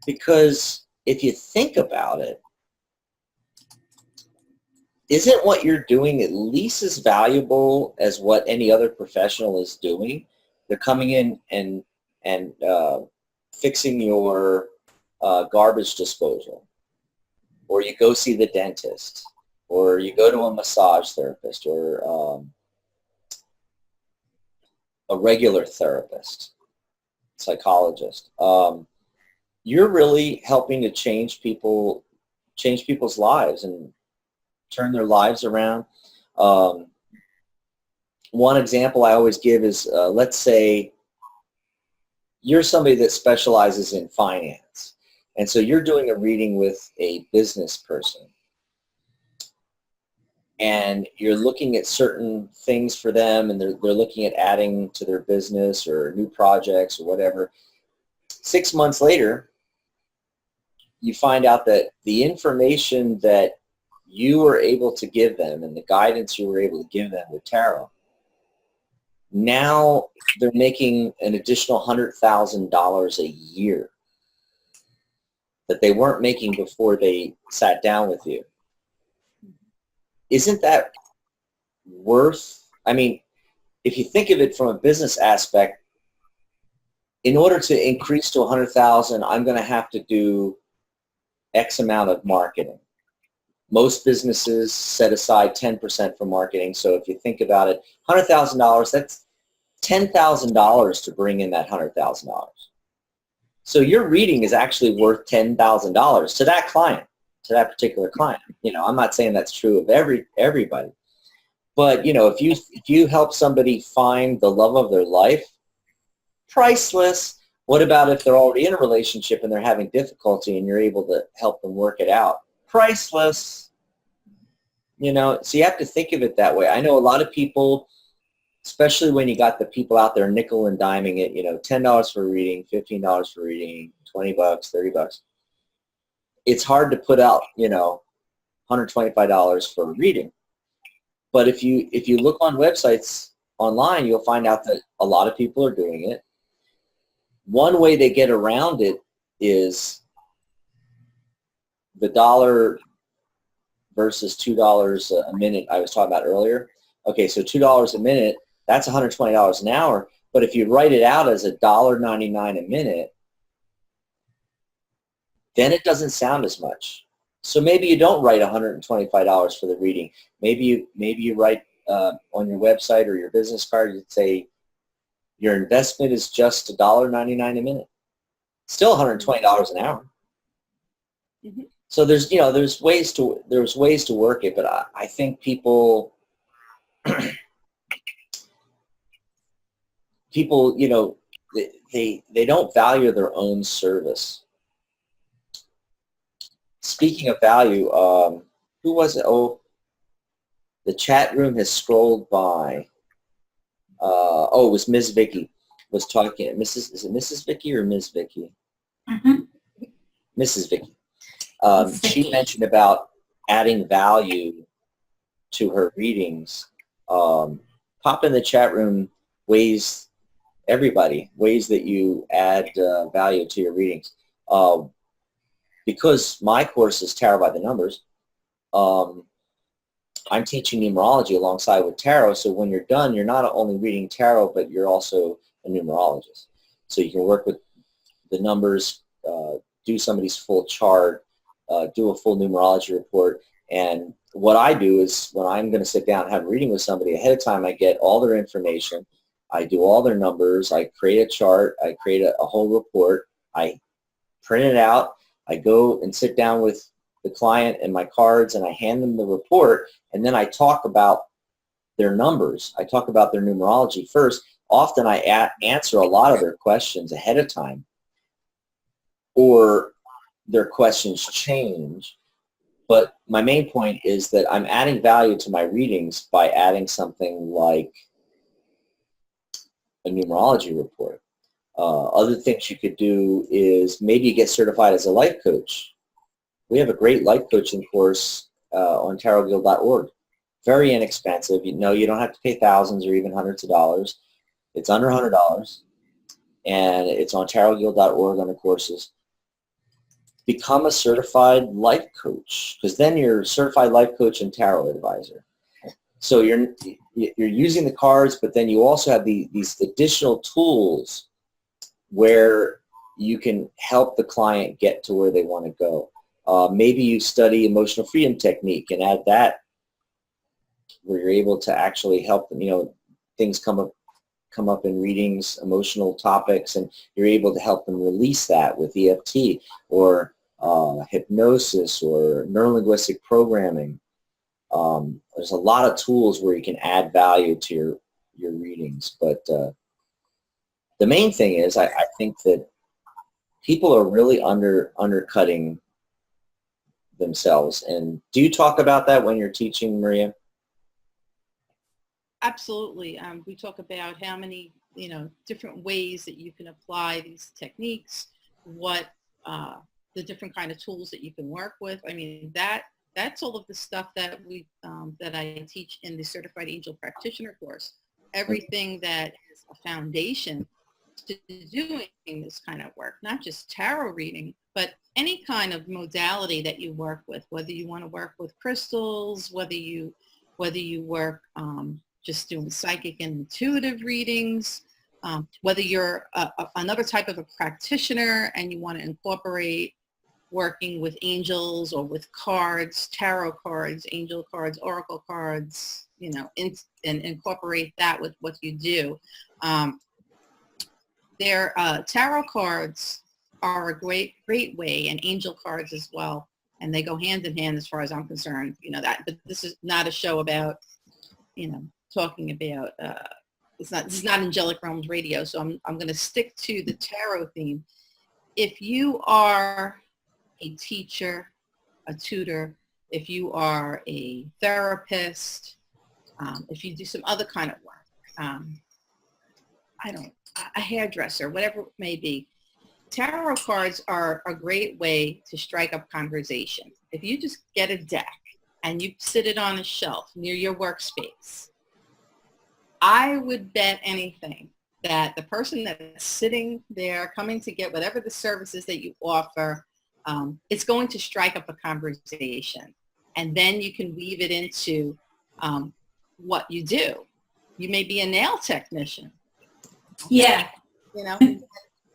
Speaker 1: Because if you think about it, isn't what you're doing at least as valuable as what any other professional is doing? They're coming in and fixing your garbage disposal, or you go see the dentist, or you go to a massage therapist, or a regular therapist, psychologist. You're really helping to change people's lives and turn their lives around. One example I always give is, let's say you're somebody that specializes in finance, and so you're doing a reading with a business person, and you're looking at certain things for them, and they're looking at adding to their business or new projects or whatever. 6 months later, you find out that the information that you were able to give them and the guidance you were able to give them with tarot, now they're making an additional $100,000 a year that they weren't making before they sat down with you. Isn't that worth, I mean, if you think of it from a business aspect, in order to increase to 100,000, I'm going to have to do X amount of marketing. Most businesses set aside 10% for marketing. So if you think about it, $100,000, that's $10,000 to bring in that $100,000. So your reading is actually worth $10,000 to that client, to that particular client. I'm not saying that's true of everybody. But, if you help somebody find the love of their life, priceless. What about if they're already in a relationship and they're having difficulty and you're able to help them work it out? Priceless. So you have to think of it that way. I know a lot of people, especially when you got the people out there nickel and diming it, $10 for a reading, $15 for a reading, $20, $30. It's hard to put out, $125 for a reading. But if you look on websites online, you'll find out that a lot of people are doing it. One way they get around it is the dollar versus $2 a minute I was talking about earlier. Okay, so $2 a minute, that's $120 an hour. But if you write it out as $1.99 a minute, then it doesn't sound as much. So maybe you don't write $125 for the reading. Maybe you write on your website or your business card, you'd say your investment is just $1.99 a minute. Still $120 an hour. Mm-hmm. So there's ways to work it, but I think people they don't value their own service. Speaking of value, who was it? Oh, the chat room has scrolled by. It was Ms. Vicky was talking. Is it Mrs. Vicky or Ms. Vicky? Mm-hmm. Mrs. Vicky. She mentioned about adding value to her readings. Pop in the chat room ways that you add value to your readings. Because my course is Tarot by the Numbers, I'm teaching numerology alongside with tarot, so when you're done, you're not only reading tarot, but you're also a numerologist. So you can work with the numbers, do somebody's full chart, do a full numerology report, and what I do is when I'm going to sit down and have a reading with somebody ahead of time, I get all their information, I do all their numbers, I create a chart, I create a whole report, I print it out, I go and sit down with the client and my cards and I hand them the report, and then I talk about their numbers. I talk about their numerology first. Often I answer a lot of their questions ahead of time, or their questions change. But my main point is that I'm adding value to my readings by adding something like a numerology report. Other things you could do is maybe get certified as a life coach. We have a great life coaching course on tarotguild.org. Very inexpensive. You don't have to pay thousands or even hundreds of dollars. It's under $100, and it's on tarotguild.org under courses. Become a certified life coach, because then you're a certified life coach and tarot advisor. So you're using the cards, but then you also have these additional tools where you can help the client get to where they want to go. Maybe you study emotional freedom technique and add that, where you're able to actually help them. Things come up in readings, emotional topics, and you're able to help them release that with EFT or hypnosis or neurolinguistic programming. There's a lot of tools where you can add value to your readings, but the main thing is I think that people are really undercutting themselves. And do you talk about that when you're teaching, Maria?
Speaker 3: Absolutely. We talk about how many, different ways that you can apply these techniques, what the different kind of tools that you can work with. I mean, that's all of the stuff that that I teach in the Certified Angel Practitioner course. Everything that is a foundation to doing this kind of work, not just tarot reading, but any kind of modality that you work with, whether you want to work with crystals, whether you work just doing psychic and intuitive readings, whether you're another type of a practitioner and you want to incorporate working with angels or with cards, tarot cards, angel cards, oracle cards, and incorporate that with what you do. Tarot cards are a great way, and angel cards as well, and they go hand in hand as far as I'm concerned. But this is not a show about, talking about. This is not Angelic Realms Radio, so I'm going to stick to the tarot theme. If you are a teacher, a tutor, if you are a therapist, if you do some other kind of work, a hairdresser, whatever it may be, tarot cards are a great way to strike up conversation. If you just get a deck and you sit it on a shelf near your workspace, I would bet anything that the person that is sitting there coming to get whatever the services that you offer, it's going to strike up a conversation. And then you can weave it into what you do. You may be a nail technician.
Speaker 2: Yeah.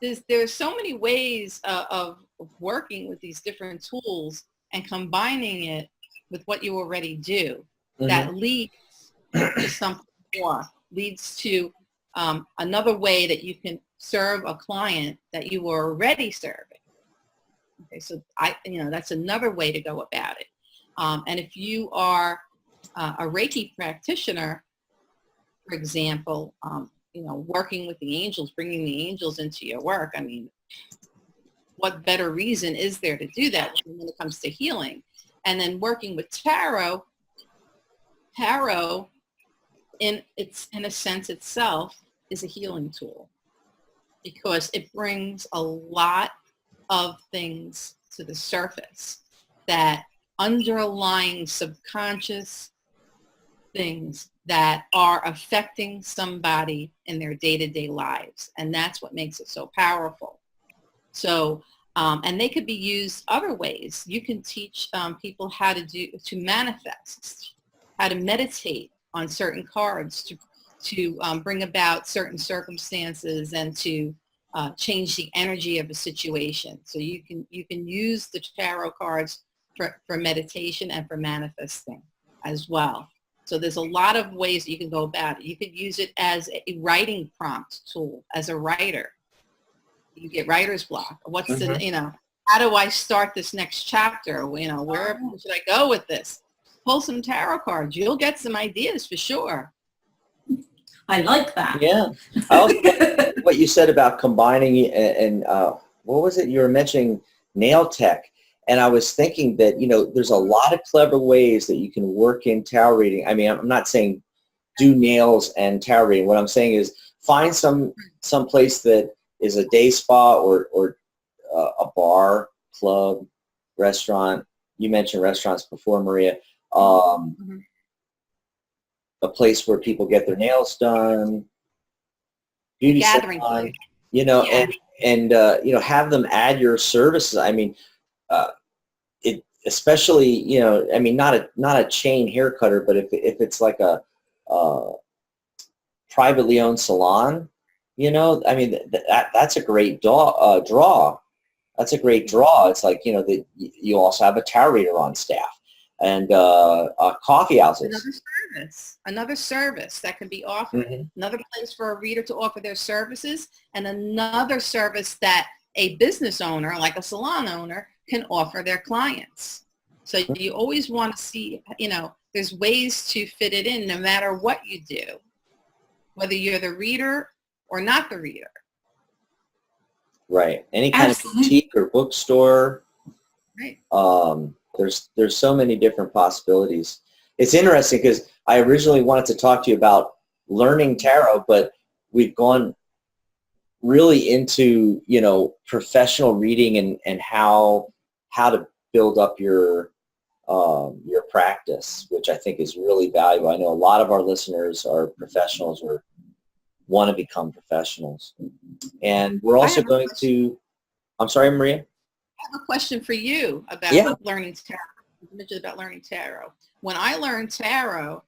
Speaker 3: There's so many ways of working with these different tools and combining it with what you already do, that leads to something more, leads to another way that you can serve a client that you were already serving. Okay, so that's another way to go about it. And if you are a Reiki practitioner, for example, working with the angels, bringing the angels into your work, I mean, what better reason is there to do that when it comes to healing? And then working with tarot in a sense itself is a healing tool, because it brings a lot of things to the surface, that underlying subconscious things that are affecting somebody in their day-to-day lives. And that's what makes it so powerful. So, and they could be used other ways. You can teach people how to manifest, how to meditate on certain cards to bring about certain circumstances and to change the energy of a situation. So you can use the tarot cards for meditation and for manifesting as well. So there's a lot of ways that you can go about it. You could use it as a writing prompt tool. As a writer, you get writer's block. What's how do I start this next chapter? Where should I go with this? Pull some tarot cards. You'll get some ideas for sure.
Speaker 2: I like that.
Speaker 1: Yeah. I also like what you said about combining and what was it? You were mentioning nail tech. And I was thinking that, there's a lot of clever ways that you can work in tarot reading. I mean, I'm not saying do nails and tarot reading. What I'm saying is find some place that is a day spa or a bar, club, restaurant. You mentioned restaurants before, Maria. A place where people get their nails done, beauty
Speaker 3: gathering
Speaker 1: salon,
Speaker 3: place.
Speaker 1: you know,
Speaker 3: Yeah.
Speaker 1: and you know, have them add your services. I mean, it especially, you know, I mean, not a chain hair cutter, but if it's like a privately owned salon, you know, I mean, that's a great draw. That's a great draw. It's like, you know, that you also have a tarot reader on staff, and coffee houses.
Speaker 3: Another service that can be offered.
Speaker 1: Mm-hmm.
Speaker 3: Another place for a reader to offer their services, and another service that a business owner, like a salon owner, can offer their clients. So you always want to see, you know, there's ways to fit it in no matter what you do, whether you're the reader or not the reader.
Speaker 1: Right. Any kind
Speaker 2: Absolutely.
Speaker 1: of boutique or bookstore.
Speaker 3: Right.
Speaker 1: There's so many different possibilities. It's interesting because I originally wanted to talk to you about learning tarot, but we've gone really into, you know, professional reading and how to build up your practice, which I think is really valuable. I know a lot of our listeners are professionals or want to become professionals. And we're also going to, I'm sorry, Maria?
Speaker 3: I have a question for you about learning tarot. You mentioned about learning tarot. When I learned tarot,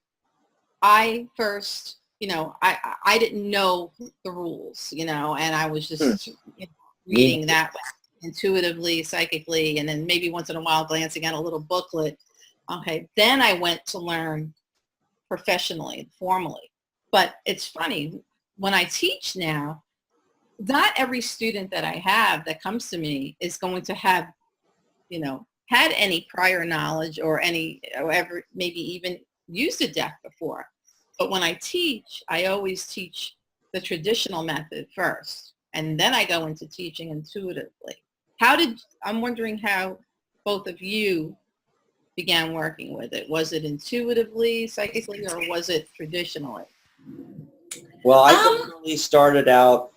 Speaker 3: I first, you know, I didn't know the rules, you know, and I was just you know, reading that intuitively, psychically, and then maybe once in a while glancing at a little booklet. Okay, then I went to learn professionally, formally. But it's funny, when I teach now, not every student that I have that comes to me is going to have, you know, had any prior knowledge or any, or ever maybe even used a deck before. But when I teach, I always teach the traditional method first, and then I go into teaching intuitively. I'm wondering how both of you began working with it. Was it intuitively, psychically, or was it traditionally?
Speaker 1: Well, I definitely started out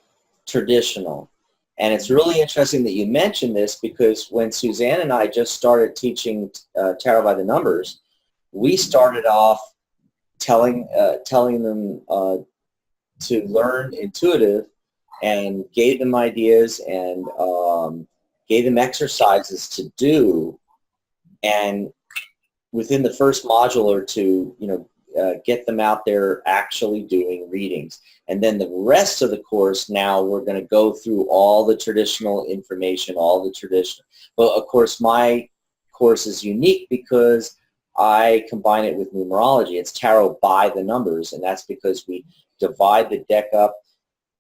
Speaker 1: traditional. And it's really interesting that you mentioned this, because when Susanne and I just started teaching Tarot by the Numbers, we started off telling them to learn intuitive, and gave them ideas and gave them exercises to do. And within the first module or two, you know, get them out there actually doing readings. And then the rest of the course, now we're going to go through all the traditional information, all the traditional. But of course, my course is unique because I combine it with numerology. It's tarot by the numbers, and that's because we divide the deck up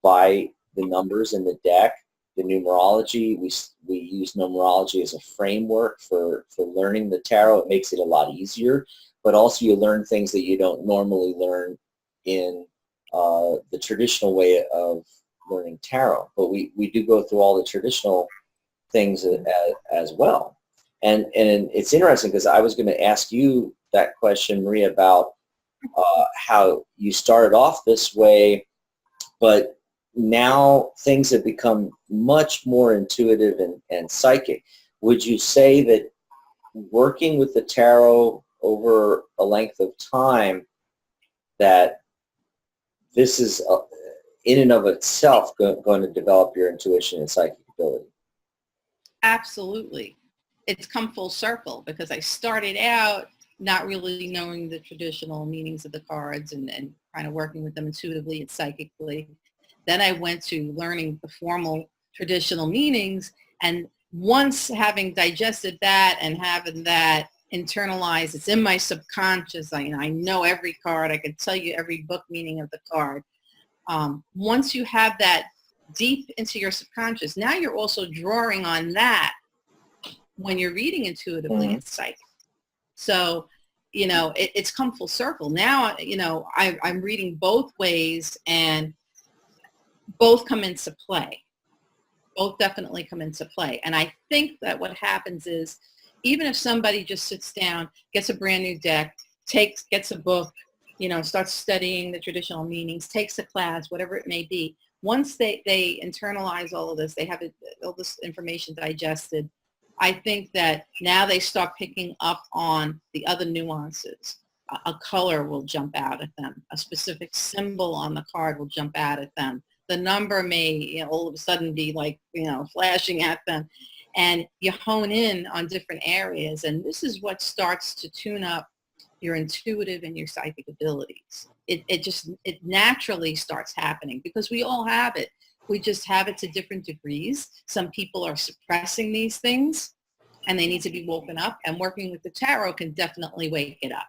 Speaker 1: by the numbers in the deck. The numerology, we use numerology as a framework for learning the tarot. It makes it a lot easier, but also you learn things that you don't normally learn in the traditional way of learning tarot. But we do go through all the traditional things as well. And it's interesting because I was going to ask you that question, Maria, about how you started off this way, but now things have become much more intuitive and psychic. Would you say that working with the tarot over a length of time, that this is in and of itself going to develop your intuition and psychic ability?
Speaker 3: Absolutely. It's come full circle, because I started out not really knowing the traditional meanings of the cards and kind of working with them intuitively and psychically. Then I went to learning the formal traditional meanings, and once having digested that and having that internalized, it's in my subconscious, I know every card, I can tell you every book meaning of the card. Once you have that deep into your subconscious, now you're also drawing on that when you're reading intuitively and psychic. So, you know, it's come full circle. Now, you know, I'm reading both ways, and both come into play. Both definitely come into play. And I think that what happens is, even if somebody just sits down, gets a brand new deck, gets a book, you know, starts studying the traditional meanings, takes a class, whatever it may be, once they internalize all of this, they have all this information digested, I think that now they start picking up on the other nuances. A color will jump out at them. A specific symbol on the card will jump out at them. the number may, all of a sudden be like, flashing at them. And you hone in on different areas. And this is what starts to tune up your intuitive and your psychic abilities. It naturally starts happening because we all have it. We just have it to different degrees. Some people are suppressing these things and they need to be woken up, and working with the tarot can definitely wake it up.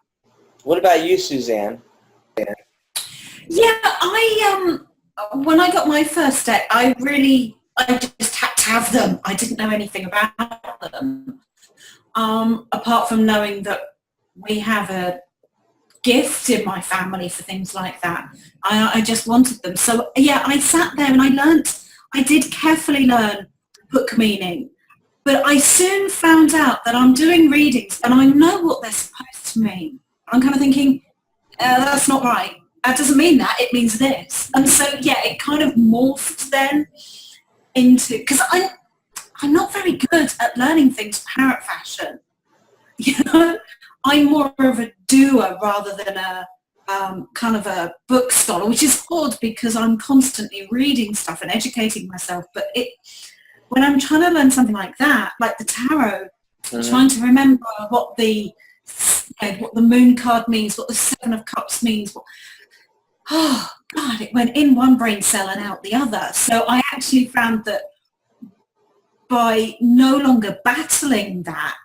Speaker 1: What about you, Susanne?
Speaker 2: Yeah, when I got my first deck, I just had to have them. I didn't know anything about them, apart from knowing that we have a gift in my family for things like that. I just wanted them. So yeah, I sat there and I did carefully learn book meaning, but I soon found out that I'm doing readings and I know what they're supposed to mean. I'm kind of thinking, that's not right. That doesn't mean that. It means this. And so yeah, it kind of morphed then into, because I'm not very good at learning things parrot fashion. I'm more of a doer rather than a kind of a book scholar, which is odd because I'm constantly reading stuff and educating myself. But when I'm trying to learn something like that, like the tarot, trying to remember what the moon card means, what the Seven of Cups means, oh God, it went in one brain cell and out the other. So I actually found that by no longer battling that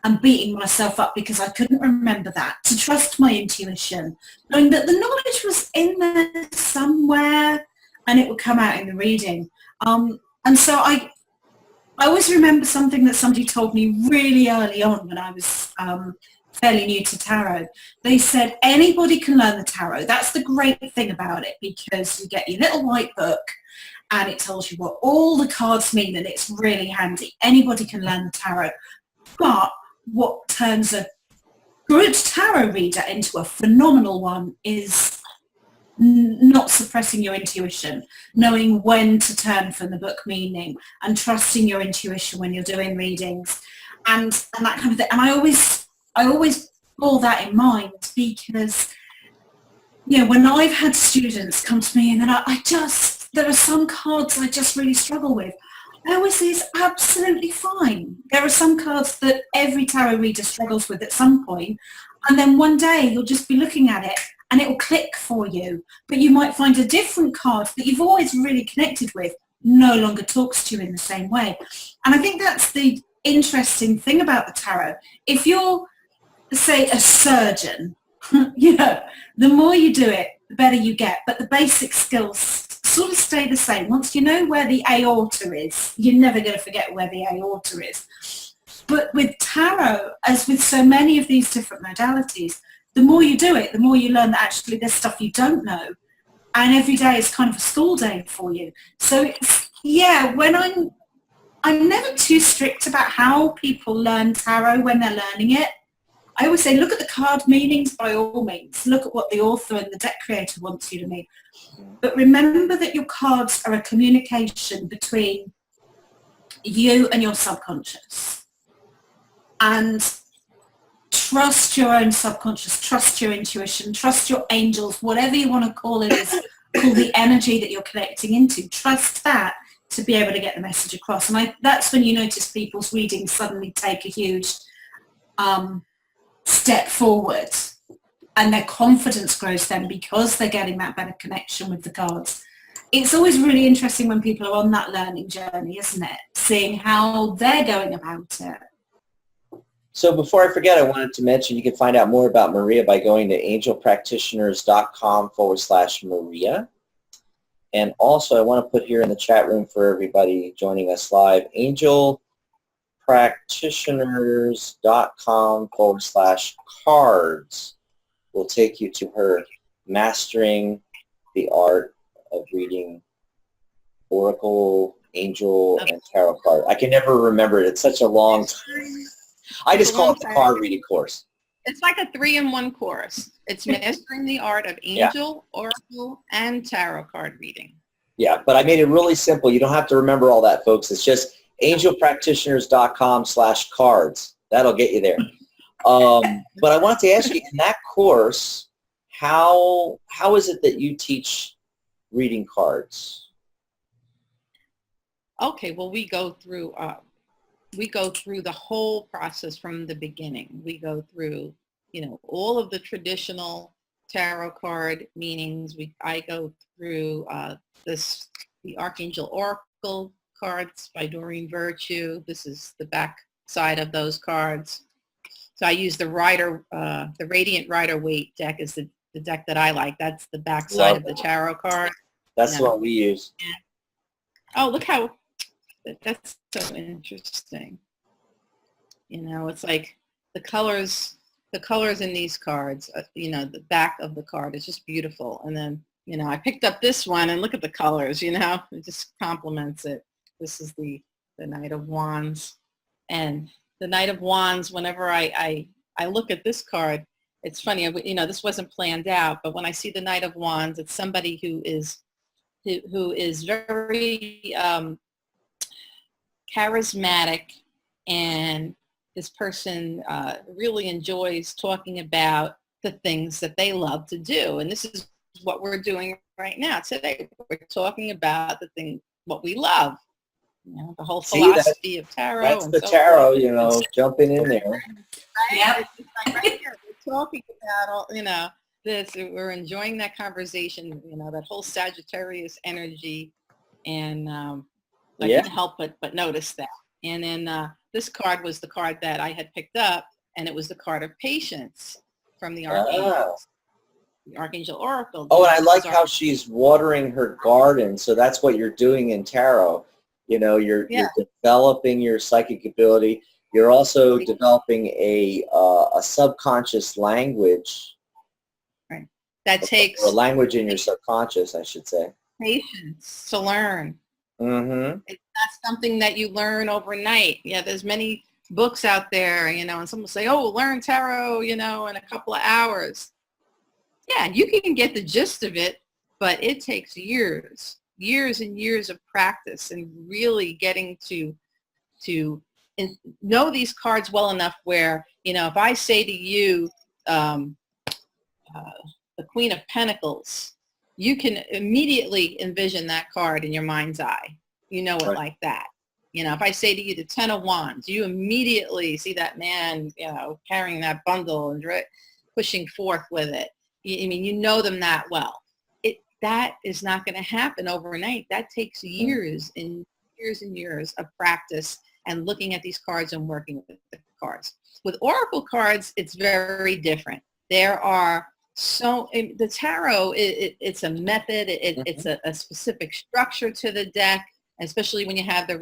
Speaker 2: and beating myself up because I couldn't remember that, to trust my intuition, knowing that the knowledge was in there somewhere and it would come out in the reading. And so I always remember something that somebody told me really early on when I was fairly new to tarot. They said, anybody can learn the tarot. That's the great thing about it, because you get your little white book and it tells you what all the cards mean, and it's really handy. Anybody can learn the tarot. But what turns a good tarot reader into a phenomenal one is not suppressing your intuition, knowing when to turn from the book meaning and trusting your intuition when you're doing readings and that kind of thing. And I always bore that in mind, because when I've had students come to me and then there are some cards I just really struggle with, I always say it's absolutely fine. There are some cards that every tarot reader struggles with at some point, and then one day you'll just be looking at it and it will click for you. But you might find a different card that you've always really connected with no longer talks to you in the same way. And I think that's the interesting thing about the tarot. If you're, say, a surgeon, the more you do it, the better you get. But the basic skills sort of stay the same. Once you know where the aorta is, you're never going to forget where the aorta is. But with tarot, as with so many of these different modalities, the more you do it, the more you learn that actually there's stuff you don't know. And every day is kind of a school day for you. So when I'm never too strict about how people learn tarot when they're learning it. I always say, look at the card meanings by all means. Look at what the author and the deck creator wants you to mean. But remember that your cards are a communication between you and your subconscious. And trust your own subconscious, trust your intuition, trust your angels, whatever you want to call it, is call the energy that you're connecting into. Trust that to be able to get the message across. And that's when you notice people's readings suddenly take a huge step forward, and their confidence grows then because they're getting that better connection with the cards. It's always really interesting when people are on that learning journey, isn't it? Seeing how they're going about it.
Speaker 1: So before I forget, I wanted to mention you can find out more about Maria by going to angelpractitioners.com/Maria. And also I want to put here in the chat room for everybody joining us live, angelpractitioners.com/cards will take you to her Mastering the Art of Reading Oracle, Angel, and Tarot card. I can never remember it. It's such a long time. I just call it the card reading course.
Speaker 3: It's like a 3-in-1 course. It's Mastering the Art of Angel, Oracle, and Tarot card reading.
Speaker 1: Yeah, but I made it really simple. You don't have to remember all that, folks. It's just angelpractitioners.com/cards. That'll get you there. But I wanted to ask you, in that course, how is it that you teach reading cards?
Speaker 3: okay, well, we go through the whole process from the beginning. We go through, all of the traditional tarot card meanings. I go through the Archangel Oracle cards by Doreen Virtue. This is the back side of those cards. So I use the Radiant Rider-Waite deck is the deck that I like. That's the back side of the tarot card.
Speaker 1: That's what we use.
Speaker 3: Oh, look how, that's so interesting. It's like the colors in these cards, the back of the card is just beautiful. And then, I picked up this one and look at the colors, it just complements it. This is the Knight of Wands. And the Knight of Wands, whenever I look at this card, it's funny, this wasn't planned out, but when I see the Knight of Wands, it's somebody who is very charismatic, and this person really enjoys talking about the things that they love to do. And this is what we're doing right now today. We're talking about what we love. The whole philosophy of tarot.
Speaker 1: That's
Speaker 3: and
Speaker 1: the
Speaker 3: so
Speaker 1: tarot,
Speaker 3: forth.
Speaker 1: jumping in there.
Speaker 3: Right?
Speaker 2: Yep.
Speaker 3: It's like right here. We're talking about all, this. We're enjoying that conversation. That whole Sagittarius energy, and I couldn't help but notice that. And then this card was the card that I had picked up, and it was the card of patience from the Archangels. The Archangel Oracle.
Speaker 1: Oh, and I like how she's watering her garden. So that's what you're doing in tarot. You're developing your psychic ability. You're also developing a subconscious language.
Speaker 3: Right. That takes
Speaker 1: a language in your subconscious, I should say.
Speaker 3: Patience to learn.
Speaker 1: Mm-hmm.
Speaker 3: It's not something that you learn overnight. Yeah, there's many books out there, and some will say, oh, learn tarot, in a couple of hours. Yeah, you can get the gist of it, but it takes years and years of practice and really getting to know these cards well enough where, if I say to you, the Queen of Pentacles, you can immediately envision that card in your mind's eye. It
Speaker 1: right.
Speaker 3: Like that. If I say to you the Ten of Wands, you immediately see that man, carrying that bundle and pushing forth with it. You know them that well. That is not going to happen overnight. That takes years and years and years of practice and looking at these cards and working with the cards. With Oracle cards, it's very different. There are the tarot, it's a method. It's a specific structure to the deck, especially when you have the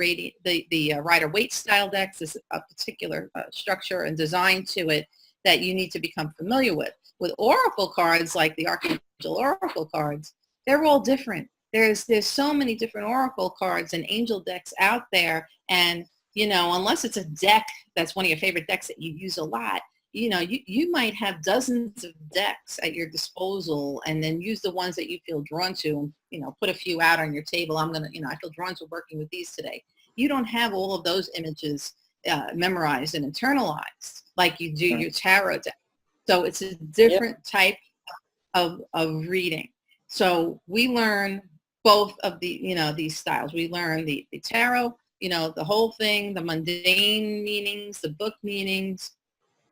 Speaker 3: Rider-Waite style decks. There's a particular structure and design to it that you need to become familiar with. With Oracle cards, like the Archangel Oracle cards, they're all different. There's so many different Oracle cards and angel decks out there, and unless it's a deck that's one of your favorite decks that you use a lot, you might have dozens of decks at your disposal, and then use the ones that you feel drawn to, and put a few out on your table. I feel drawn to working with these today. You don't have all of those images memorized and internalized like you do your tarot deck. So it's a different type of reading. So we learn both of these styles. We learn the tarot, the whole thing, the mundane meanings, the book meanings,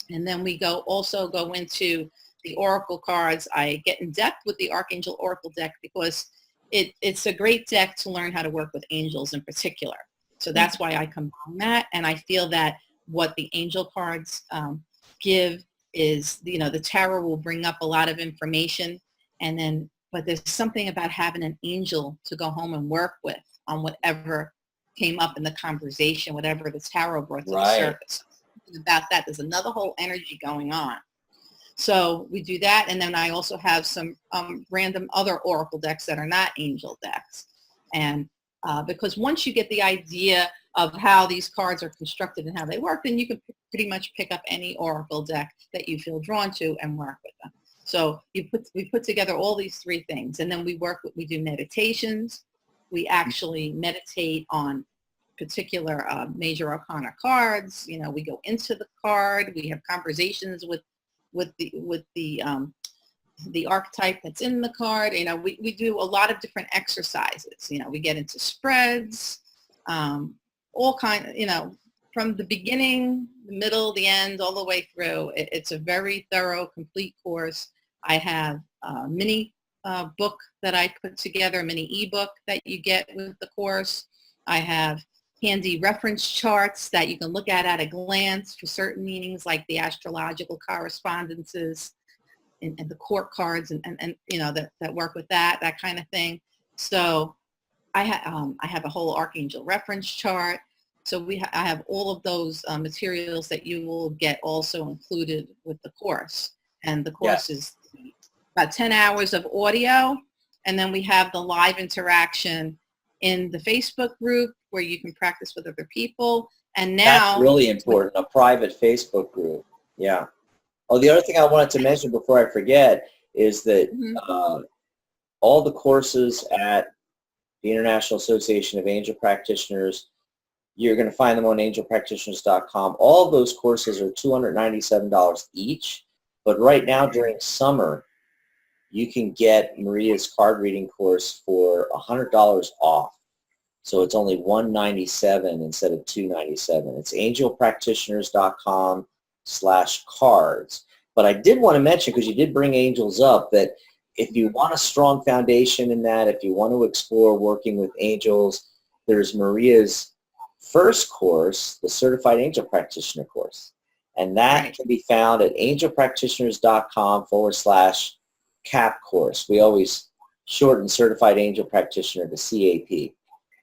Speaker 3: and then we also go into the Oracle cards. I get in depth with the Archangel Oracle deck because it's a great deck to learn how to work with angels in particular. So that's why I combine that, and I feel that what the angel cards give is, the tarot will bring up a lot of information, but there's something about having an angel to go home and work with on whatever came up in the conversation, whatever the tarot brought to the surface. Something about that. There's another whole energy going on. So we do that, and then I also have some random other Oracle decks that are not angel decks. And because once you get the idea of how these cards are constructed and how they work, then you can pretty much pick up any Oracle deck that you feel drawn to and work with them. So we put together all these three things, and then we do meditations. We actually meditate on particular major arcana cards. We go into the card. We have conversations with the archetype that's in the card. We do a lot of different exercises. We get into spreads. all kind, from the beginning, the middle, the end, all the way through. It's a very thorough, complete course. I have a mini book that I put together, a mini ebook that you get with the course. I have handy reference charts that you can look at a glance for certain meanings, like the astrological correspondences and the court cards and that work with that kind of thing. So I have a whole Archangel reference chart. So I have all of those materials that you will get also included with the course. And the course is about 10 hours of audio. And then we have the live interaction in the Facebook group where you can practice with other people. And now
Speaker 1: that's really important, a private Facebook group. Yeah. Oh, the other thing I wanted to mention before I forget is that all the courses at the International Association of Angel Practitioners, you're going to find them on angelpractitioners.com. All of those courses are $297 each. But right now during summer, you can get Maria's card reading course for $100 off. So it's only $197 instead of $297. It's angelpractitioners.com/cards. But I did want to mention, because you did bring angels up, that if you want a strong foundation in that, if you want to explore working with angels, there's Maria's first course, the Certified Angel Practitioner course. And that can be found at angelpractitioners.com/CAP course. We always shorten Certified Angel Practitioner to CAP.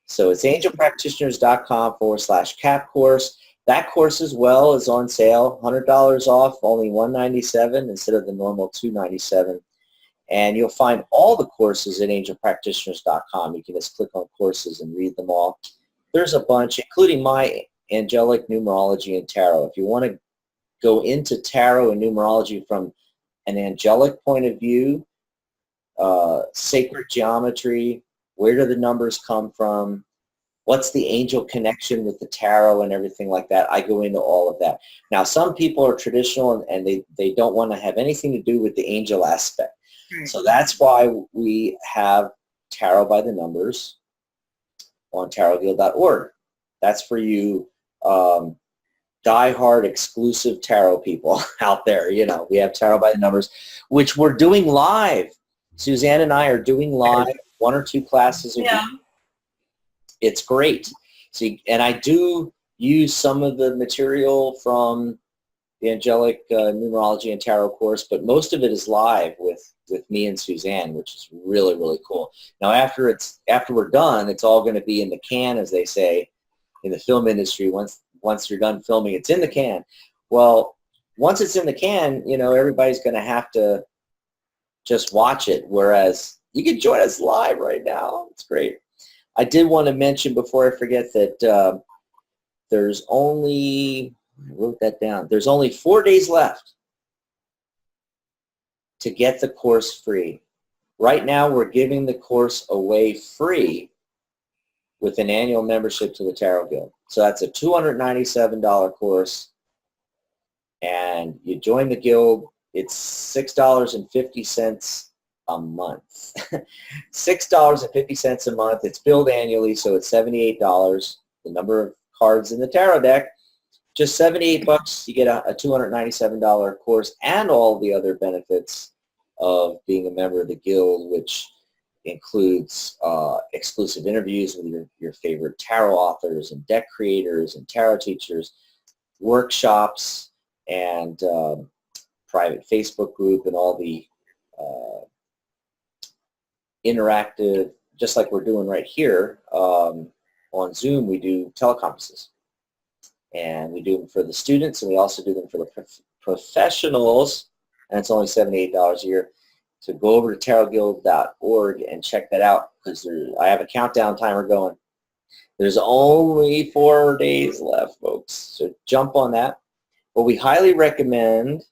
Speaker 1: So it's angelpractitioners.com/CAP course. That course as well is on sale, $100 off, only $197 instead of the normal $297. And you'll find all the courses at angelpractitioners.com. You can just click on courses and read them all. There's a bunch, including my angelic numerology and tarot. If you want to go into tarot and numerology from an angelic point of view, sacred geometry, where do the numbers come from, what's the angel connection with the tarot and everything like that, I go into all of that. Now, some people are traditional and they don't want to have anything to do with the angel aspect. So that's why we have Tarot by the Numbers on tarotguild.org. That's for you die-hard exclusive tarot people out there. We have Tarot by the Numbers, which we're doing live. Susanne and I are doing live 1 or 2 classes a week. It's great. See, and I do use some of the material from the angelic numerology and tarot course, but most of it is live with me and Susanne, which is really, really cool. Now, after we're done, it's all going to be in the can, as they say in the film industry. Once you're done filming, it's in the can. Well, once it's in the can, everybody's going to have to just watch it, whereas you can join us live right now. It's great. I did want to mention before I forget that there's only, I wrote that down, there's only 4 days left to get the course free. Right now, we're giving the course away free with an annual membership to the Tarot Guild. So that's a $297 course, and you join the guild. It's $6.50 a month. $6.50 a month. It's billed annually, so it's $78. The number of cards in the tarot deck, just $78. You get a $297 course and all the other benefits of being a member of the guild, which includes exclusive interviews with your favorite tarot authors and deck creators and tarot teachers, workshops, and private Facebook group, and all the interactive, just like we're doing right here on Zoom. We do teleconferences, and we do them for the students, and we also do them for the professionals, and it's only $78 a year. So go over to tarotguild.org and check that out, because I have a countdown timer going. There's only 4 days left, folks, so jump on that. But we highly recommend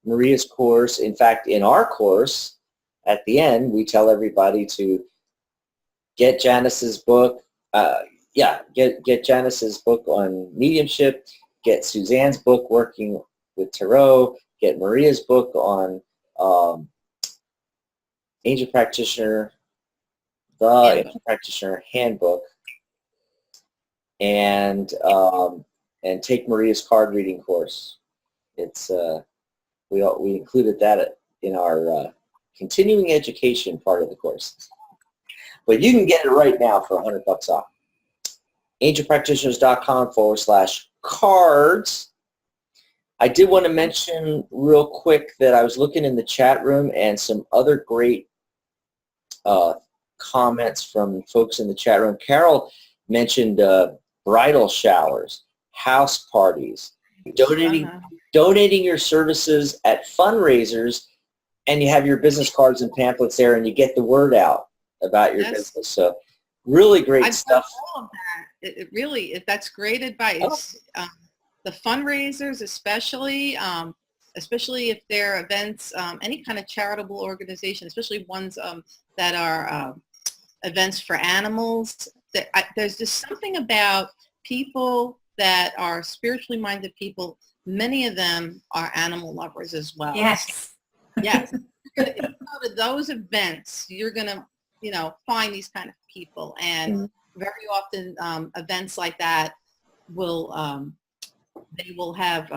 Speaker 1: Maria's course. In fact, in our course, at the end, we tell everybody to get Janice's book. Get Janice's book on mediumship. Get Suzanne's book, Working with Tarot. Get Maria's book on Angel Practitioner, the Angel Practitioner Handbook. and take Maria's card reading course. It's we included that in our continuing education part of the course. But you can get it right now for $100 off. angelpractitioners.com/cards. I did want to mention real quick that I was looking in the chat room and some other great comments from folks in the chat room. Carol mentioned bridal showers, house parties, donating your services at fundraisers, and you have your business cards and pamphlets there, and you get the word out about your business. So really great stuff.
Speaker 3: All of that. It really, that's great advice. The fundraisers, especially if they're events, any kind of charitable organization, especially ones that are events for animals. There's just something about people that are spiritually minded people. Many of them are animal lovers as well.
Speaker 2: Yes.
Speaker 3: Yes. If you go to those events, you're going to, find these kind of people. And very often events like that they will have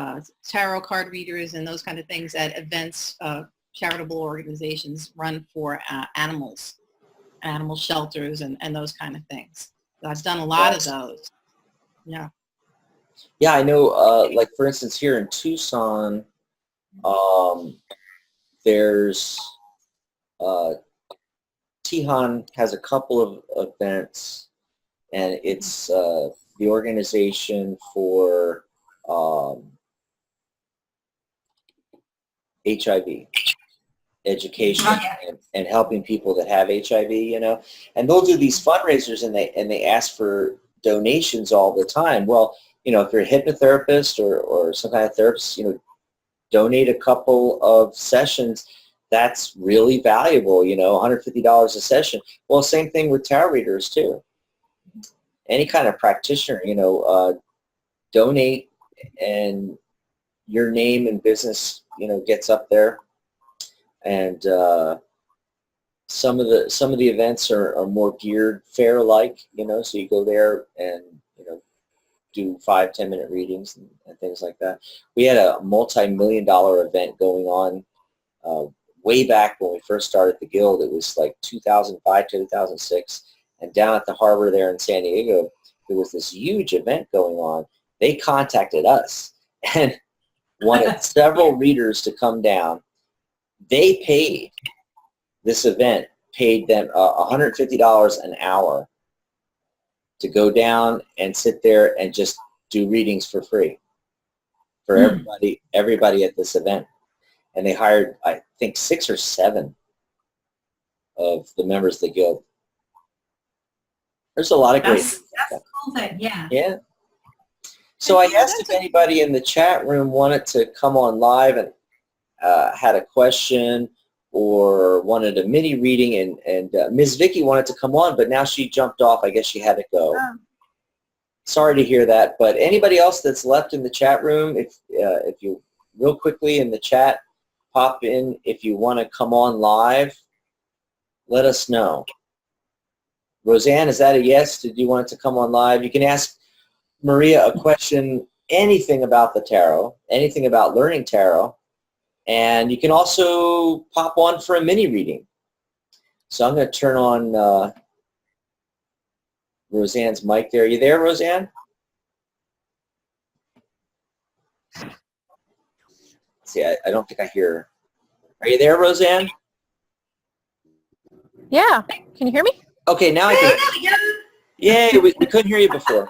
Speaker 3: tarot card readers and those kind of things at events, charitable organizations run for animals, animal shelters and those kind of things. So I've done a lot of those. Yeah.
Speaker 1: Yeah, I know, like for instance, here in Tucson, there's Tihan has a couple of events, and it's the organization for HIV education and helping people that have HIV, and they'll do these fundraisers and they ask for donations all the time. Well, if you're a hypnotherapist or some kind of therapist, donate a couple of sessions. That's really valuable, $150 a session. Well, same thing with tarot readers too. Any kind of practitioner, donate, and your name and business, gets up there. And some of the events are more geared fair-like, so you go there and do 5-10 minute readings and things like that. We had a multi-million-dollar event going on way back when we first started the guild. It was like 2005, 2006, and down at the harbor there in San Diego, there was this huge event going on. They contacted us and wanted several readers to come down. They paid this event, paid them $150 an hour to go down and sit there and just do readings for free for everybody at this event. And they hired, I think, 6 or 7 of the members of the guild. There's a lot of great
Speaker 2: That's cool then, yeah.
Speaker 1: Yeah. So I asked if anybody in the chat room wanted to come on live and had a question or wanted a mini reading, and Ms. Vicky wanted to come on, but now she jumped off. I guess she had to go. Sorry to hear that, but anybody else that's left in the chat room, if you real quickly in the chat, pop in if you want to come on live, let us know. Roseanne, is that a yes? Did you want it to come on live? You can ask Maria a question, anything about the tarot, anything about learning tarot, and you can also pop on for a mini reading. So I'm going to turn on Roseanne's mic there. Are you there, Roseanne? See, I don't think I hear her. Are you there, Roseanne?
Speaker 4: Yeah. Can you hear me?
Speaker 1: Okay, now I can. Yeah, we couldn't hear you before.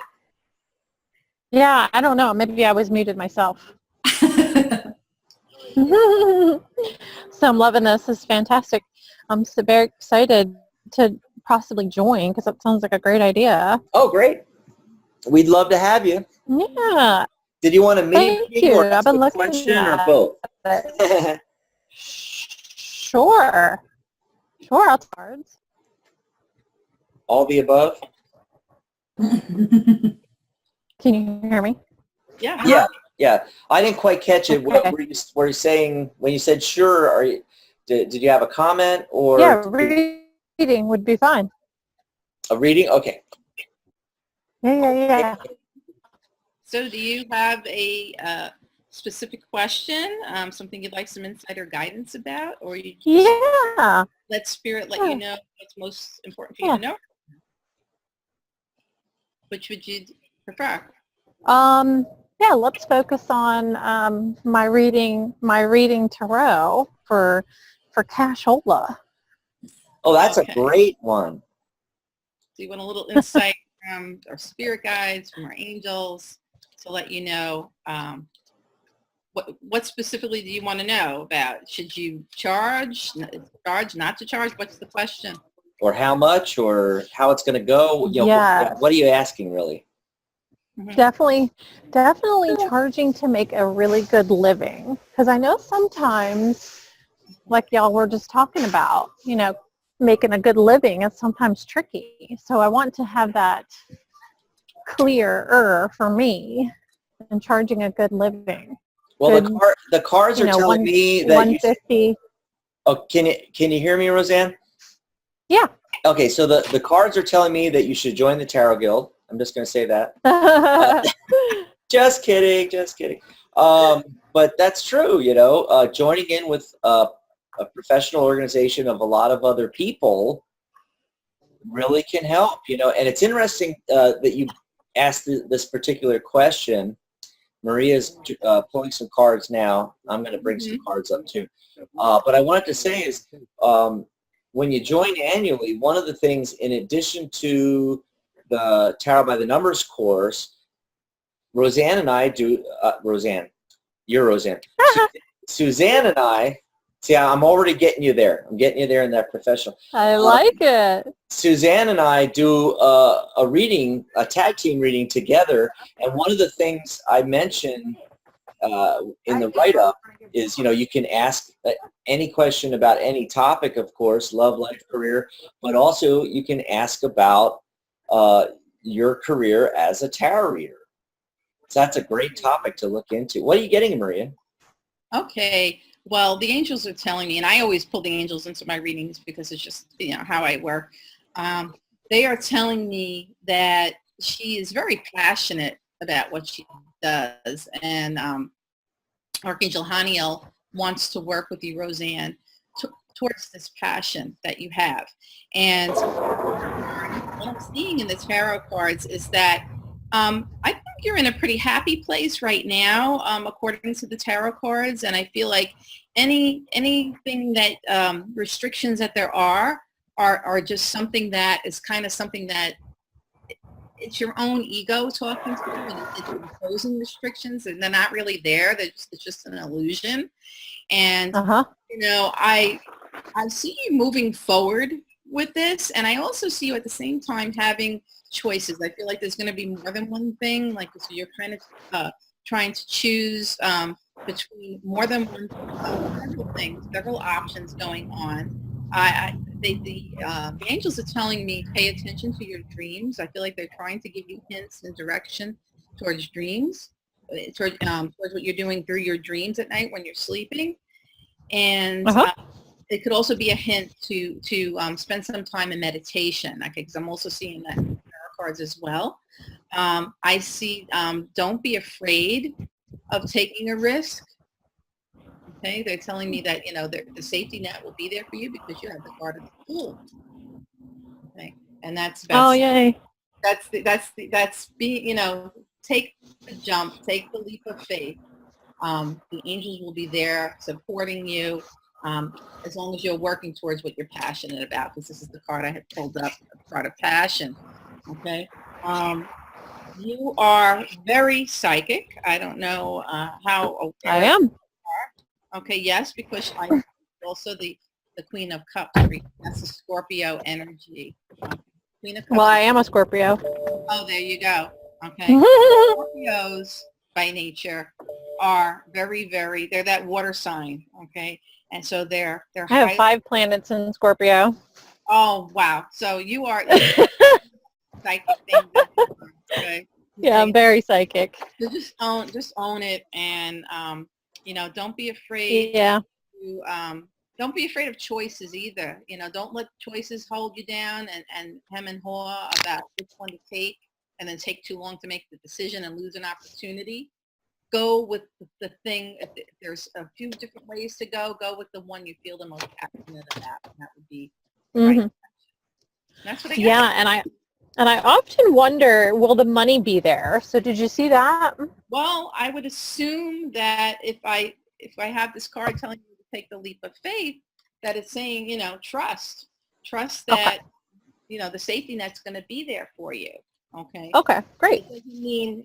Speaker 4: Yeah, I don't know. Maybe I was muted myself. So I'm loving this. This is fantastic. I'm so very excited to possibly join because that sounds like a great idea.
Speaker 1: Oh, great. We'd love to have you.
Speaker 4: Yeah.
Speaker 1: Did you want a mini
Speaker 4: Thank
Speaker 1: reading
Speaker 4: you.
Speaker 1: or
Speaker 4: I've been
Speaker 1: a
Speaker 4: looking
Speaker 1: question or
Speaker 4: at
Speaker 1: both?
Speaker 4: Sure. Sure, I'll take cards.
Speaker 1: All the above?
Speaker 4: Can you hear me?
Speaker 3: Yeah.
Speaker 1: Yeah. I didn't quite catch it.
Speaker 4: Okay.
Speaker 1: What were you saying when you said sure? Did you have a comment or?
Speaker 4: Yeah, reading would be fine.
Speaker 1: A reading? Okay.
Speaker 4: Yeah.
Speaker 3: So do you have a specific question, something you'd like some insight or guidance about, or you just
Speaker 4: Yeah.
Speaker 3: let spirit let
Speaker 4: Yeah.
Speaker 3: you know what's most important for you to know? Which would you prefer?
Speaker 4: Yeah, let's focus on my reading tarot for cashola.
Speaker 1: Oh, that's
Speaker 3: Okay.
Speaker 1: a great one.
Speaker 3: So you want a little insight from our spirit guides, from our angels, to let you know what specifically do you want to know about? Should you charge, not to charge? What's the question?
Speaker 1: Or how much, or how it's going to go.
Speaker 4: Yes.
Speaker 1: What are you asking, really?
Speaker 3: Mhm.
Speaker 4: Definitely charging to make a really good living. Because I know sometimes, like y'all were just talking about, making a good living is sometimes tricky. So I want to have that clearer for me and charging a good living.
Speaker 1: Well,
Speaker 4: Good,
Speaker 1: the cards are telling me that
Speaker 4: 150.
Speaker 1: Oh, can you hear me, Roseanne?
Speaker 4: Yeah.
Speaker 1: Okay, so the cards are telling me that you should join the Tarot Guild. I'm just going to say that. Just kidding. But that's true, joining in with a professional organization of a lot of other people really can help, and it's interesting that you asked this particular question. Maria's pulling some cards now. I'm going to bring some cards up too. But I wanted to say is when you join annually, one of the things, in addition to the Tarot by the Numbers course, Roseanne and I do, Roseanne, you're Roseanne. Suzanne and I, see, I'm already getting you there. I'm getting you there in that professional.
Speaker 4: I like it.
Speaker 1: Suzanne and I do a reading, a tag team reading together, and one of the things I mentioned in the write-up is, you can ask any question about any topic, of course, love, life, career, but also you can ask about your career as a tarot reader. So that's a great topic to look into. What are you getting, Maria?
Speaker 3: Okay. Well, the angels are telling me, and I always pull the angels into my readings because it's just, how I work. They are telling me that she is very passionate about what she does. And Archangel Haniel wants to work with you, Roseanne, towards this passion that you have. And what I'm seeing in the tarot cards is that I think you're in a pretty happy place right now, according to the tarot cards. And I feel like anything that restrictions that there are just something that is kind of something that it's your own ego talking to you, and it's imposing restrictions, and they're not really there. It's just an illusion. And I see you moving forward with this, and I also see you at the same time having choices. I feel like there's going to be more than one thing. Like, so you're kind of trying to choose between more than one, several things, several options going on. The angels are telling me pay attention to your dreams. I feel like they're trying to give you hints and direction towards dreams, towards what you're doing through your dreams at night when you're sleeping. And it could also be a hint to spend some time in meditation, okay, because I'm also seeing that in tarot cards as well. I see don't be afraid of taking a risk. Okay, they're telling me that the safety net will be there for you because you have the card of the Fool. Okay, and that's
Speaker 4: oh yay,
Speaker 3: that's be take the jump, take the leap of faith. The angels will be there supporting you as long as you're working towards what you're passionate about. Because this is the card I had pulled up, the card of passion. Okay. You are very psychic. I don't know how aware
Speaker 4: I am.
Speaker 3: you are. Okay, yes, because I also the Queen of Cups. That's the Scorpio energy. Queen of Cups.
Speaker 4: Well, I am a Scorpio.
Speaker 3: Oh, there you go. Okay. Scorpios by nature are very, very, they're that water sign. Okay. And so they're
Speaker 4: I have 5 planets in Scorpio.
Speaker 3: Oh, wow. So you are psychic thing. Okay.
Speaker 4: Yeah, I'm very psychic.
Speaker 3: So just own it, and don't be afraid.
Speaker 4: Yeah.
Speaker 3: Don't be afraid of choices either. Don't let choices hold you down and hem and haw about which one to take. and then take too long to make the decision and lose an opportunity, go with the thing. If there's a few different ways to go with the one you feel the most passionate about. And that would be right.
Speaker 4: Mhm.
Speaker 3: That's what I got.
Speaker 4: Yeah, and I often wonder, will the money be there? So did you see that?
Speaker 3: Well, I would assume that if I have this card telling you to take the leap of faith, that it's saying, trust that, the safety net's going to be there for you. Okay.
Speaker 4: Okay, great.
Speaker 3: It doesn't mean,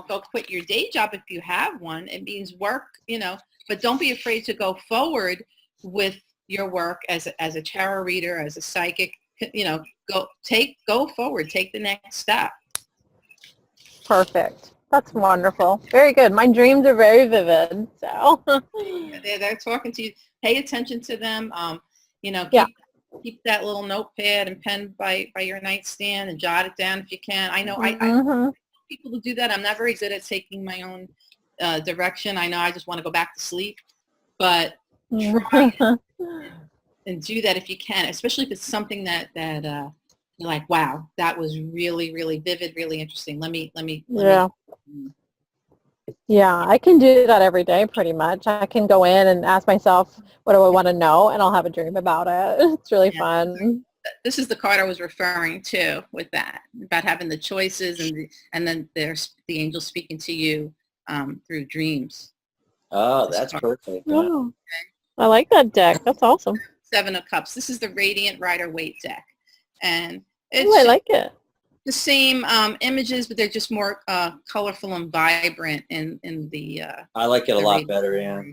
Speaker 3: go quit your day job if you have one. It means work, but don't be afraid to go forward with your work as a tarot reader, as a psychic, go forward, take the next step.
Speaker 4: Perfect. That's wonderful. Very good. My dreams are very vivid. So
Speaker 3: they're talking to you. Pay attention to them. Keep that little notepad and pen by your nightstand and jot it down if you can. I know I people who do that. I'm not very good at taking my own direction. I know I just want to go back to sleep, but try and do that if you can, especially if it's something that you're like, wow, that was really, really vivid, really interesting. Let me.
Speaker 4: Yeah, I can do that every day pretty much. I can go in and ask myself, what do I want to know? And I'll have a dream about it. It's really fun.
Speaker 3: This is the card I was referring to with that, about having the choices and then there's the angel speaking to you through dreams.
Speaker 1: Oh, that's perfect.
Speaker 4: Oh, I like that deck. That's awesome.
Speaker 3: 7 of Cups. This is the Radiant Rider-Waite deck. And it's
Speaker 4: I like it.
Speaker 3: the same images, but they're just more colorful and vibrant in the
Speaker 1: I like it a lot better, yeah.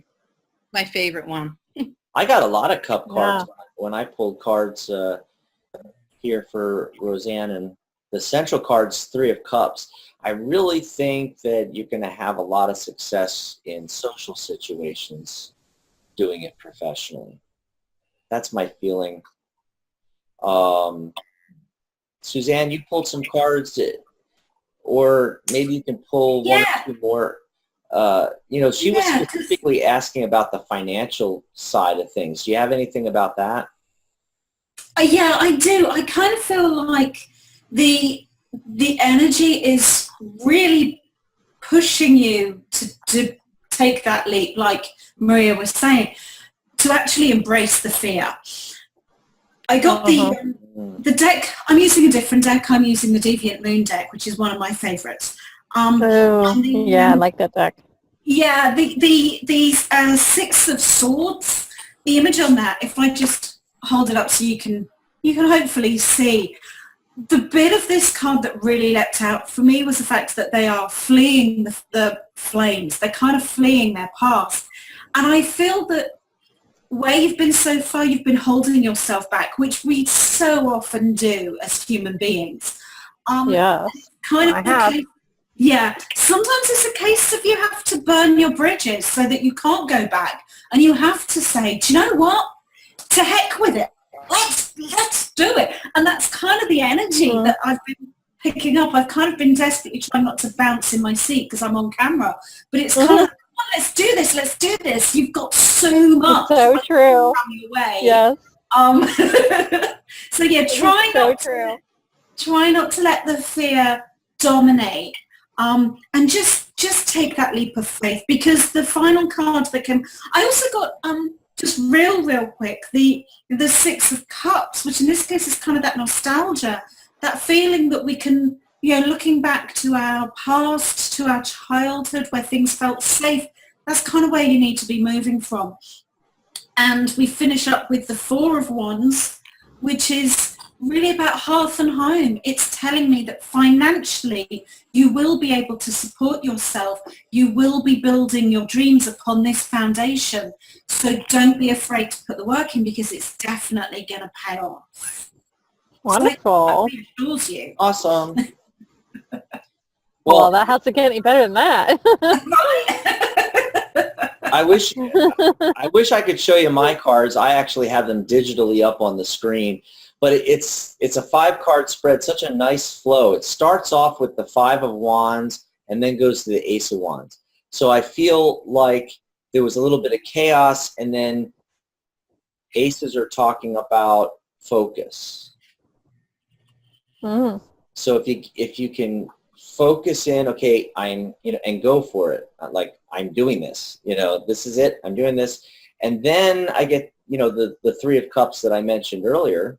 Speaker 3: My favorite one.
Speaker 1: I got a lot of cup cards when I pulled cards here for Roseanne, and the central card's 3 of Cups. I really think that you're going to have a lot of success in social situations doing it professionally. That's my feeling. Susanne, you pulled some cards, or maybe you can pull one or two more. She was specifically asking about the financial side of things. Do you have anything about that?
Speaker 2: Yeah, I do. I kind of feel like the energy is really pushing you to take that leap, like Maria was saying, to actually embrace the fear. I got the deck. I'm using a different deck. I'm using the Deviant Moon deck, which is one of my favorites.
Speaker 4: I like that deck.
Speaker 2: Yeah, the 6 of Swords, the image on that, if I just hold it up so you can hopefully see, the bit of this card that really leapt out for me was the fact that they are fleeing the flames. They're kind of fleeing their past. And I feel that where you've been so far, you've been holding yourself back, which we so often do as human beings.
Speaker 4: Yes,
Speaker 2: kind of
Speaker 4: I have.
Speaker 2: Yeah, sometimes it's a case of you have to burn your bridges so that you can't go back, and you have to say, do you know what? To heck with it. Let's do it. And that's kind of the energy that I've been picking up. I've kind of been desperately trying not to bounce in my seat because I'm on camera, but it's kind of, come on, let's do this. You've got so much.
Speaker 4: It's so true.
Speaker 2: Away.
Speaker 4: Yes.
Speaker 2: So yeah, try not to let the fear dominate. And just take that leap of faith, because the final card that can, I also got just real quick, the 6 of Cups, which in this case is kind of that nostalgia, that feeling that we can, looking back to our past, to our childhood where things felt safe. That's kind of where you need to be moving from. And we finish up with the 4 of Wands, which is really about hearth and home. It's telling me that financially you will be able to support yourself. You will be building your dreams upon this foundation. So don't be afraid to put the work in, because it's definitely going to pay off.
Speaker 4: Wonderful.
Speaker 2: So that reassures you.
Speaker 1: Awesome.
Speaker 4: Well, that has to get any better than that.
Speaker 1: I wish I could show you my cards. I actually have them digitally up on the screen. But it's a 5-card spread, such a nice flow. It starts off with the 5 of Wands and then goes to the Ace of Wands. So I feel like there was a little bit of chaos, and then aces are talking about focus. So if you can focus in, okay, and go for it. Like, I'm doing this, this is it, I'm doing this. And then I get, the Three of Cups that I mentioned earlier,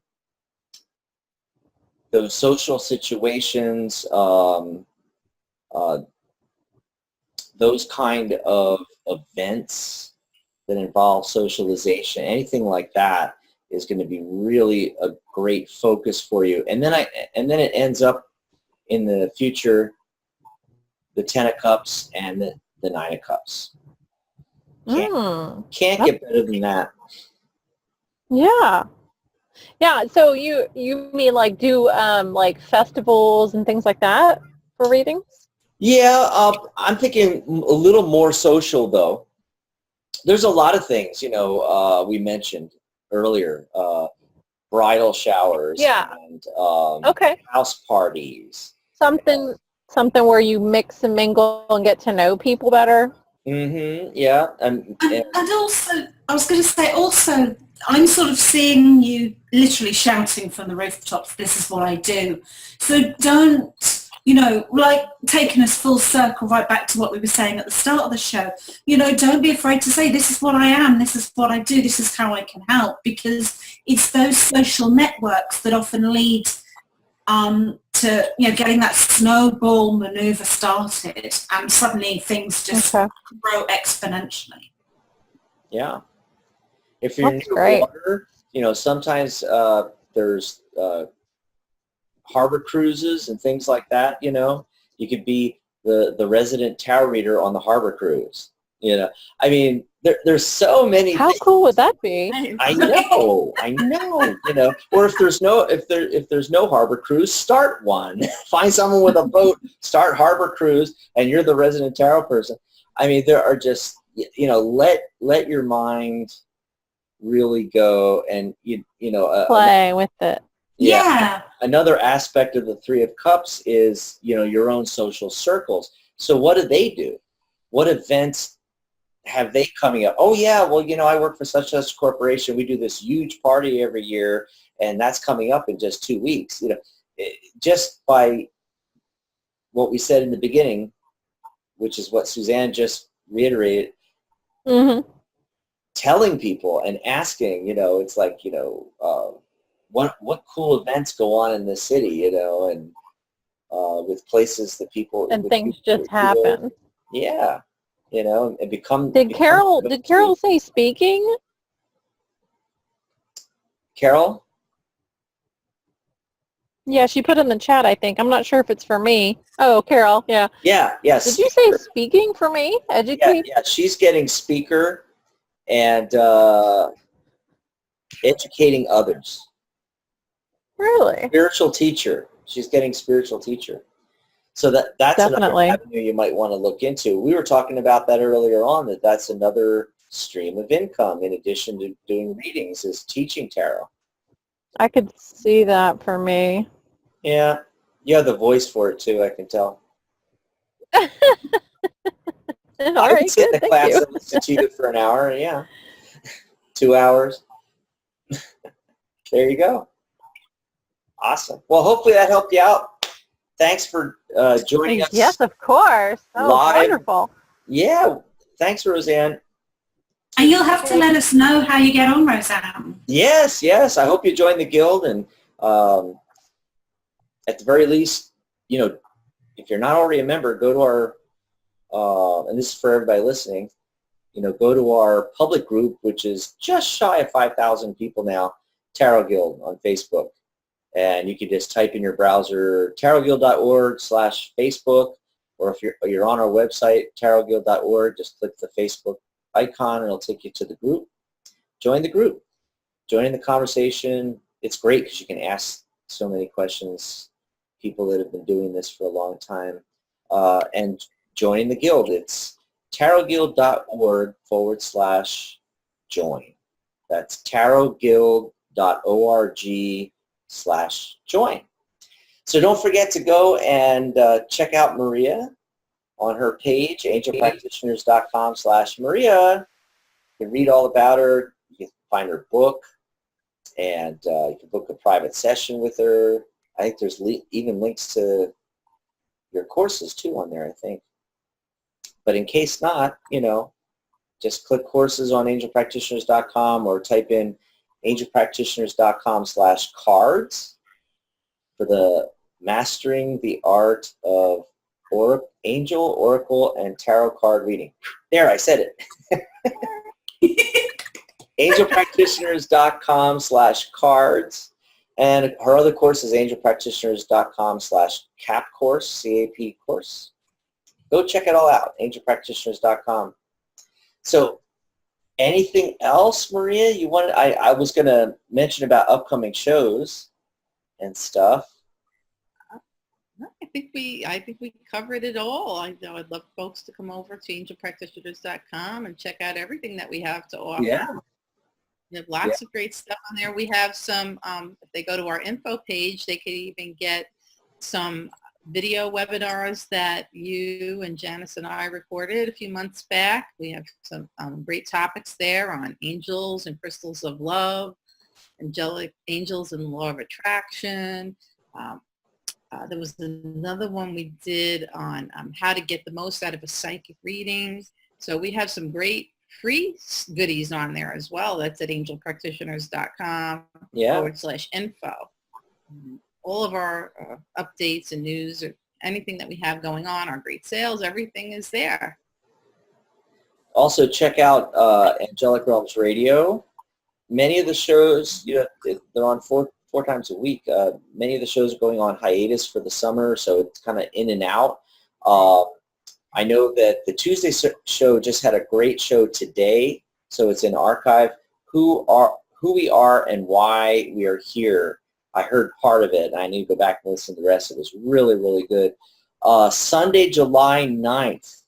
Speaker 1: those social situations, those kind of events that involve socialization, anything like that is going to be really a great focus for you. And then it ends up in the future, the Ten of Cups and the Nine of Cups. Can't get better than that.
Speaker 4: Yeah. Yeah. So you mean like do like festivals and things like that for readings?
Speaker 1: Yeah, I'm thinking a little more social though. There's a lot of things, we mentioned earlier, bridal showers,
Speaker 4: Yeah.
Speaker 1: and
Speaker 4: Okay.
Speaker 1: house parties.
Speaker 4: Something where you mix and mingle and get to know people better.
Speaker 1: Mm-hmm. Yeah.
Speaker 2: And also, I was going to say also, I'm sort of seeing you literally shouting from the rooftops, this is what I do. So don't, like taking us full circle right back to what we were saying at the start of the show, don't be afraid to say, this is what I am, this is what I do, this is how I can help, because it's those social networks that often lead to getting that snowball maneuver started, and suddenly things just grow exponentially.
Speaker 1: Yeah. If you're near water, sometimes there's harbor cruises and things like that. You could be the resident tarot reader on the harbor cruise. I mean, there's so many.
Speaker 4: How cool would that be?
Speaker 1: I know. Or if there's no harbor cruise, start one. Find someone with a boat, start harbor cruise, and you're the resident tarot person. I mean, there are just, let your mind really go, and
Speaker 4: play with it.
Speaker 2: Yeah.
Speaker 1: Another aspect of the Three of Cups is, your own social circles. So what do they do? What events have they coming up? Oh yeah, well, I work for such and such corporation. We do this huge party every year, and that's coming up in just 2 weeks. Just by what we said in the beginning, which is what Susanne just reiterated, telling people and asking, it's like, what cool events go on in the city, and with places that people
Speaker 4: and things just happen.
Speaker 1: Yeah, and become.
Speaker 4: Did Carol say speaking?
Speaker 1: Carol?
Speaker 4: Yeah, she put in the chat, I think. I'm not sure if it's for me. Oh, Carol, yeah.
Speaker 1: Yeah, yes.
Speaker 4: Did you say speaking for me? Educate?
Speaker 1: Yeah, she's getting speaker and educating others.
Speaker 4: Really?
Speaker 1: Spiritual teacher. She's getting spiritual teacher. So that's
Speaker 4: Definitely
Speaker 1: another avenue you might want to look into. We were talking about that earlier on, that's another stream of income in addition to doing readings, is teaching tarot.
Speaker 4: I could see that for me.
Speaker 1: Yeah. You have the voice for it too, I can tell.
Speaker 4: All
Speaker 1: I
Speaker 4: right,
Speaker 1: would sit
Speaker 4: good,
Speaker 1: in a class and listen to you for an hour, yeah. 2 hours. There you go. Awesome. Well, hopefully that helped you out. Thanks for joining us.
Speaker 4: Yes, of course. That was wonderful.
Speaker 1: Yeah. Thanks, Roseanne.
Speaker 2: And you'll have to let us know how you get on, Roseanne.
Speaker 1: Yes. I hope you join the guild, and at the very least, if you're not already a member, go to our, and this is for everybody listening, go to our public group, which is just shy of 5,000 people now, Tarot Guild on Facebook. And you can just type in your browser tarotguild.org/Facebook, or if you're on our website, tarotguild.org, just click the Facebook icon and it'll take you to the group. Join the group. Join in the conversation. It's great because you can ask so many questions, people that have been doing this for a long time. And join the guild. It's tarotguild.org/join. That's tarotguild.org/join. So don't forget to go and check out Maria on her page, angelpractitioners.com/Maria. You can read all about her. You can find her book, and you can book a private session with her. I think there's even links to your courses too on there, I think. But in case not, just click courses on angelpractitioners.com or type in angelpractitioners.com/cards for the Mastering the Art of Angel, Oracle, and Tarot Card Reading. There, I said it. angelpractitioners.com/cards. And her other course is angelpractitioners.com/CAP course, C-A-P course. Go check it all out, angelpractitioners.com. So anything else, Maria, you wanted? I was going to mention about upcoming shows and stuff.
Speaker 3: I think we covered it all. I'd love folks to come over to angelpractitioners.com and check out everything that we have to offer.
Speaker 1: Yeah.
Speaker 3: We have lots of great stuff on there. We have some, if they go to our info page, they could even get some video webinars that you and Janice and I recorded a few months back. We have some great topics there on angels and crystals of love, angelic angels and law of attraction. There was another one we did on how to get the most out of a psychic reading. So we have some great free goodies on there as well. That's at angelpractitioners.com/info. All of our updates and news, or anything that we have going on, our great sales, everything is there.
Speaker 1: Also, check out Angelic Realms Radio. Many of the shows, they're on four times a week. Many of the shows are going on hiatus for the summer, so it's kind of in and out. I know that the Tuesday show just had a great show today, so it's in archive. Who we are and why we are here. I heard part of it, and I need to go back and listen to the rest. It was really, really good. Sunday, July 9th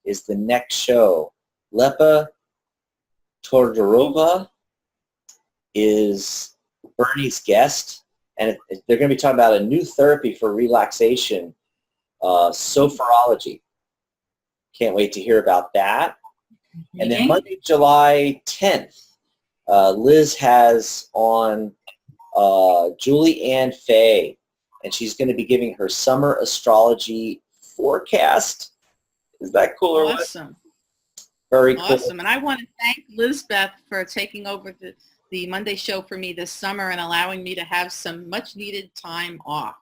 Speaker 1: is the next show. Lepa Todorova is Bernie's guest, and they're going to be talking about a new therapy for relaxation, sophrology. Can't wait to hear about that. And then Monday, July 10th, Liz has on Julie Ann Fay, and she's going to be giving her summer astrology forecast. Is that cool or what?
Speaker 3: Awesome.
Speaker 1: Very cool.
Speaker 3: Awesome. And I want to thank Lizbeth for taking over the Monday show for me this summer and allowing me to have some much needed time off.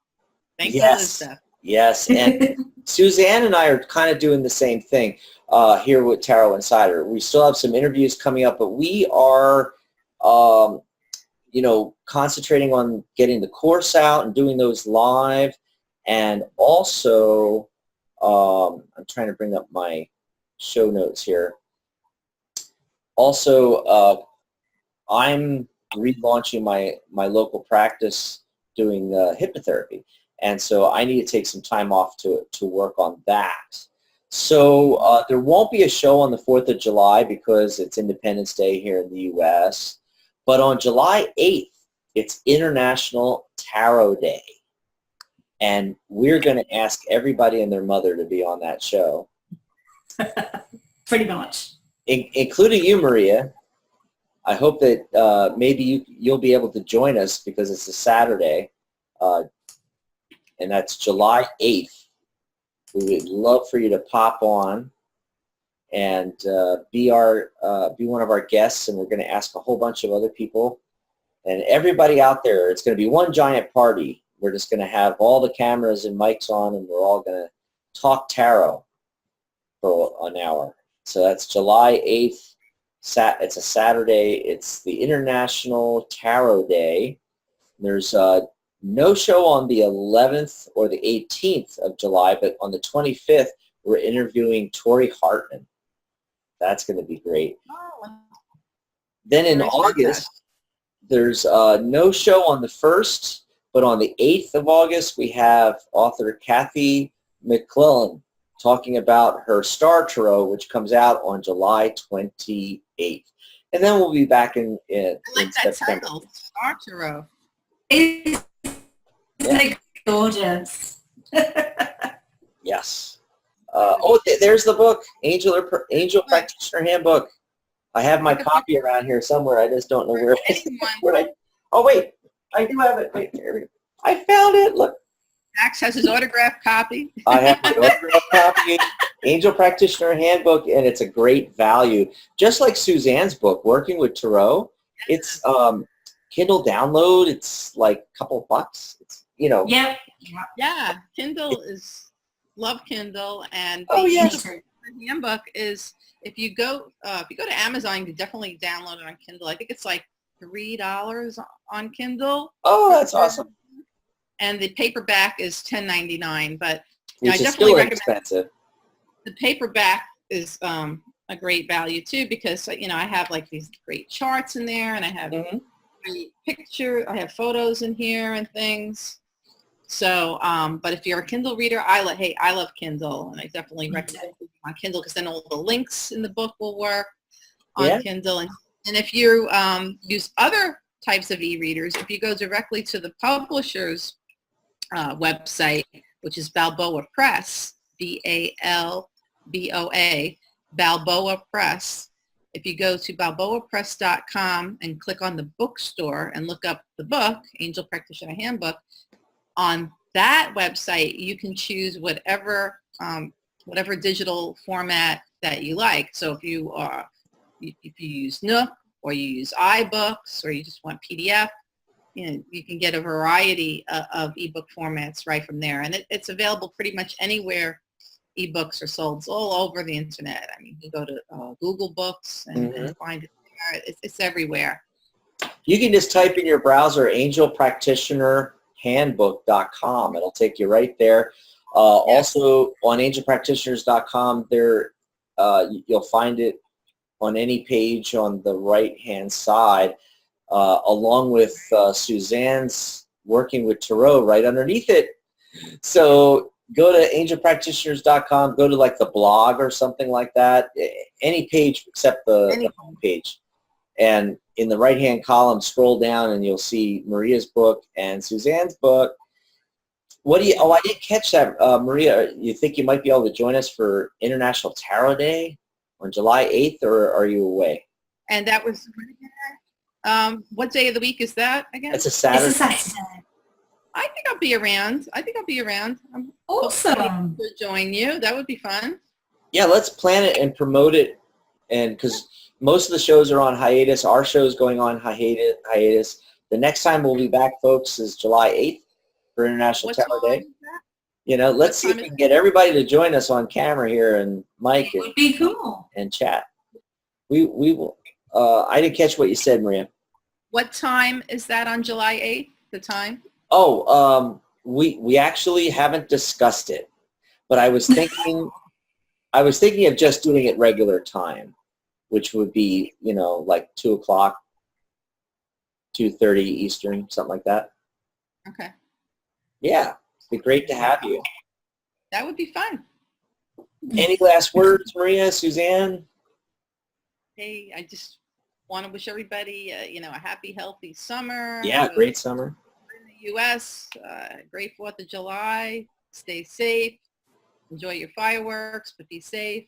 Speaker 3: Thank you, Lizbeth.
Speaker 1: Yes, and Susanne and I are kind of doing the same thing here with Tarot Insider. We still have some interviews coming up, but we are, concentrating on getting the course out and doing those live. And also, I'm trying to bring up my show notes here. Also, I'm relaunching my local practice doing hypnotherapy. And so I need to take some time off to work on that. So there won't be a show on the 4th of July because it's Independence Day here in the U.S. But on July 8th, it's International Tarot Day. And we're going to ask everybody and their mother to be on that show.
Speaker 2: Pretty much.
Speaker 1: Including you, Maria. I hope that maybe you'll be able to join us because it's a Saturday. And that's July 8th. We would love for you to pop on and be one of our guests, and we're going to ask a whole bunch of other people. And everybody out there, it's going to be one giant party. We're just going to have all the cameras and mics on, and we're all going to talk tarot for an hour. So that's July 8th. It's a Saturday. It's the International Tarot Day. There's no show on the 11th or the 18th of July, but on the 25th, we're interviewing Tori Hartman. That's going to be great.
Speaker 3: Oh,
Speaker 1: then in August, there's no show on the 1st, but on the 8th of August, we have author Kathy McClellan talking about her Star Tarot, which comes out on July 28th. And then we'll be back in
Speaker 3: that
Speaker 1: September.
Speaker 3: title, Star Tarot.
Speaker 2: Isn't it gorgeous?
Speaker 1: Yes. There's the book, Angel Practitioner Handbook. I have my copy around here somewhere. I just don't know where it is. Oh, wait. I do have it. Wait, I found it. Look.
Speaker 3: Max has his autographed copy.
Speaker 1: I have my autographed copy, Angel Practitioner Handbook, and it's a great value. Just like Suzanne's book, Working with Tarot, it's Kindle download. It's like a couple bucks. It's, you know.
Speaker 2: Yep.
Speaker 3: Yeah, Kindle is, love Kindle, and
Speaker 1: Oh,
Speaker 3: the
Speaker 1: yes.
Speaker 3: handbook is, if you go to Amazon, you can definitely download it on Kindle. I think it's like $3 on Kindle.
Speaker 1: Oh, that's awesome.
Speaker 3: And the paperback is $10.99, but
Speaker 1: Which
Speaker 3: I
Speaker 1: is
Speaker 3: definitely
Speaker 1: still
Speaker 3: recommend
Speaker 1: expensive.
Speaker 3: the paperback is a great value too, because I have like these great charts in there, and I have great picture, I have photos in here and things. So, but if you're a Kindle reader, I love Kindle, and I definitely recommend it on Kindle, because then all the links in the book will work on Kindle. And if you use other types of e-readers, if you go directly to the publisher's website, which is Balboa Press, BALBOA, Balboa Press. If you go to balboapress.com and click on the bookstore and look up the book, Angel Practitioner Handbook, on that website you can choose whatever digital format that you like. So if you use Nook, or you use iBooks, or you just want PDF, you can get a variety of ebook formats right from there. And it's available pretty much anywhere ebooks are sold. It's all over the internet. I mean, you go to Google Books and find it there. It's everywhere.
Speaker 1: You can just type in your browser angelpractitionerhandbook.com. It'll take you right there. Also on angelpractitioners.com, there you'll find it on any page on the right-hand side, along with Suzanne's Working with Tarot right underneath it. So go to angelpractitioners.com, go to like the blog or something like that, any page except the home page. And in the right-hand column, scroll down and you'll see Maria's book and Suzanne's book. I didn't catch that. Maria, you think you might be able to join us for International Tarot Day on July 8th, or are you away?
Speaker 3: And that was, what day of the week is that again?
Speaker 1: It's a Saturday.
Speaker 2: It's a Saturday.
Speaker 3: I think I'll be around. I'm
Speaker 2: Awesome.
Speaker 3: to join you. That would be fun.
Speaker 1: Yeah, let's plan it and promote it. And because most of the shows are on hiatus, our show's going on hiatus. The next time we'll be back, folks, is July 8th for International Tarot Day. Let's see if we can get everybody to join us on camera here, and Mike
Speaker 2: It would be cool.
Speaker 1: and chat. We will. I didn't catch what you said, Maria.
Speaker 3: What time is that on July 8th? The time?
Speaker 1: Oh, we actually haven't discussed it, but I was thinking of just doing it regular time, which would be like 2 o'clock, 2:30 Eastern, something like that.
Speaker 3: Okay.
Speaker 1: Yeah, it'd be great to have you.
Speaker 3: That would be fun.
Speaker 1: Any last words, Maria, Suzanne?
Speaker 3: Hey, I just want to wish everybody, a happy, healthy summer.
Speaker 1: Yeah, great summer.
Speaker 3: In the U.S., great 4th of July. Stay safe. Enjoy your fireworks, but be safe.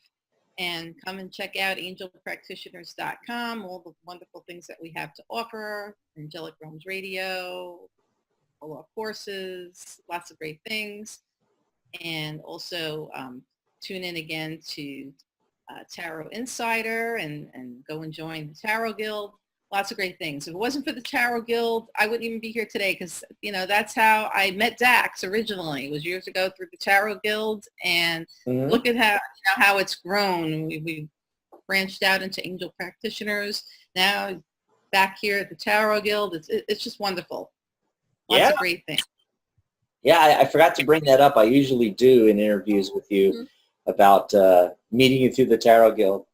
Speaker 3: And come and check out angelpractitioners.com, all the wonderful things that we have to offer, Angelic Realms Radio, all our courses, lots of great things. And also tune in again to Tarot Insider and go and join the Tarot Guild. Lots of great things. If it wasn't for the Tarot Guild, I wouldn't even be here today, because that's how I met Dax originally. It was years ago through the Tarot Guild, and look at how it's grown. We branched out into Angel Practitioners. Now back here at the Tarot Guild, it's just wonderful. Lots of great things.
Speaker 1: Yeah, I forgot to bring that up. I usually do in interviews with you about meeting you through the Tarot Guild.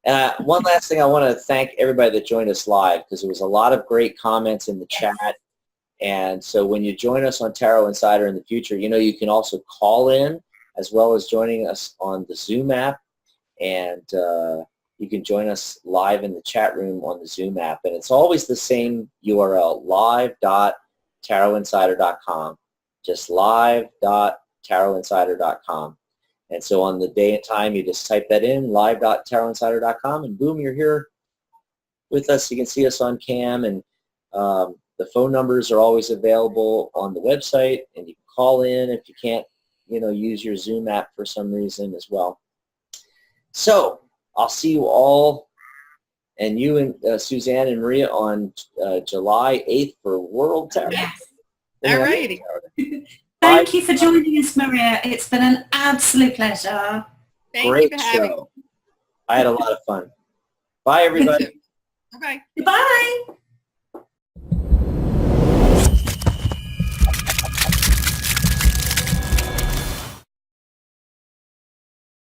Speaker 1: And one last thing, I want to thank everybody that joined us live, because there was a lot of great comments in the chat. And so when you join us on Tarot Insider in the future, you can also call in as well as joining us on the Zoom app. And you can join us live in the chat room on the Zoom app. And it's always the same URL, live.tarotinsider.com. Just live.tarotinsider.com. And so on the day and time, you just type that in, live.tarotinsider.com, and boom, you're here with us. You can see us on cam, and the phone numbers are always available on the website, and you can call in if you can't, use your Zoom app for some reason as well. So I'll see you all, and you and Suzanne and Maria on July 8th for World Tarot.
Speaker 2: Yes.
Speaker 3: All righty.
Speaker 2: Thank you for joining us, Maria. It's been an absolute pleasure.
Speaker 3: Thank
Speaker 1: Great
Speaker 3: you for having me.
Speaker 1: show. I had a lot of fun. Bye, everybody.
Speaker 3: Bye-bye.
Speaker 2: Goodbye.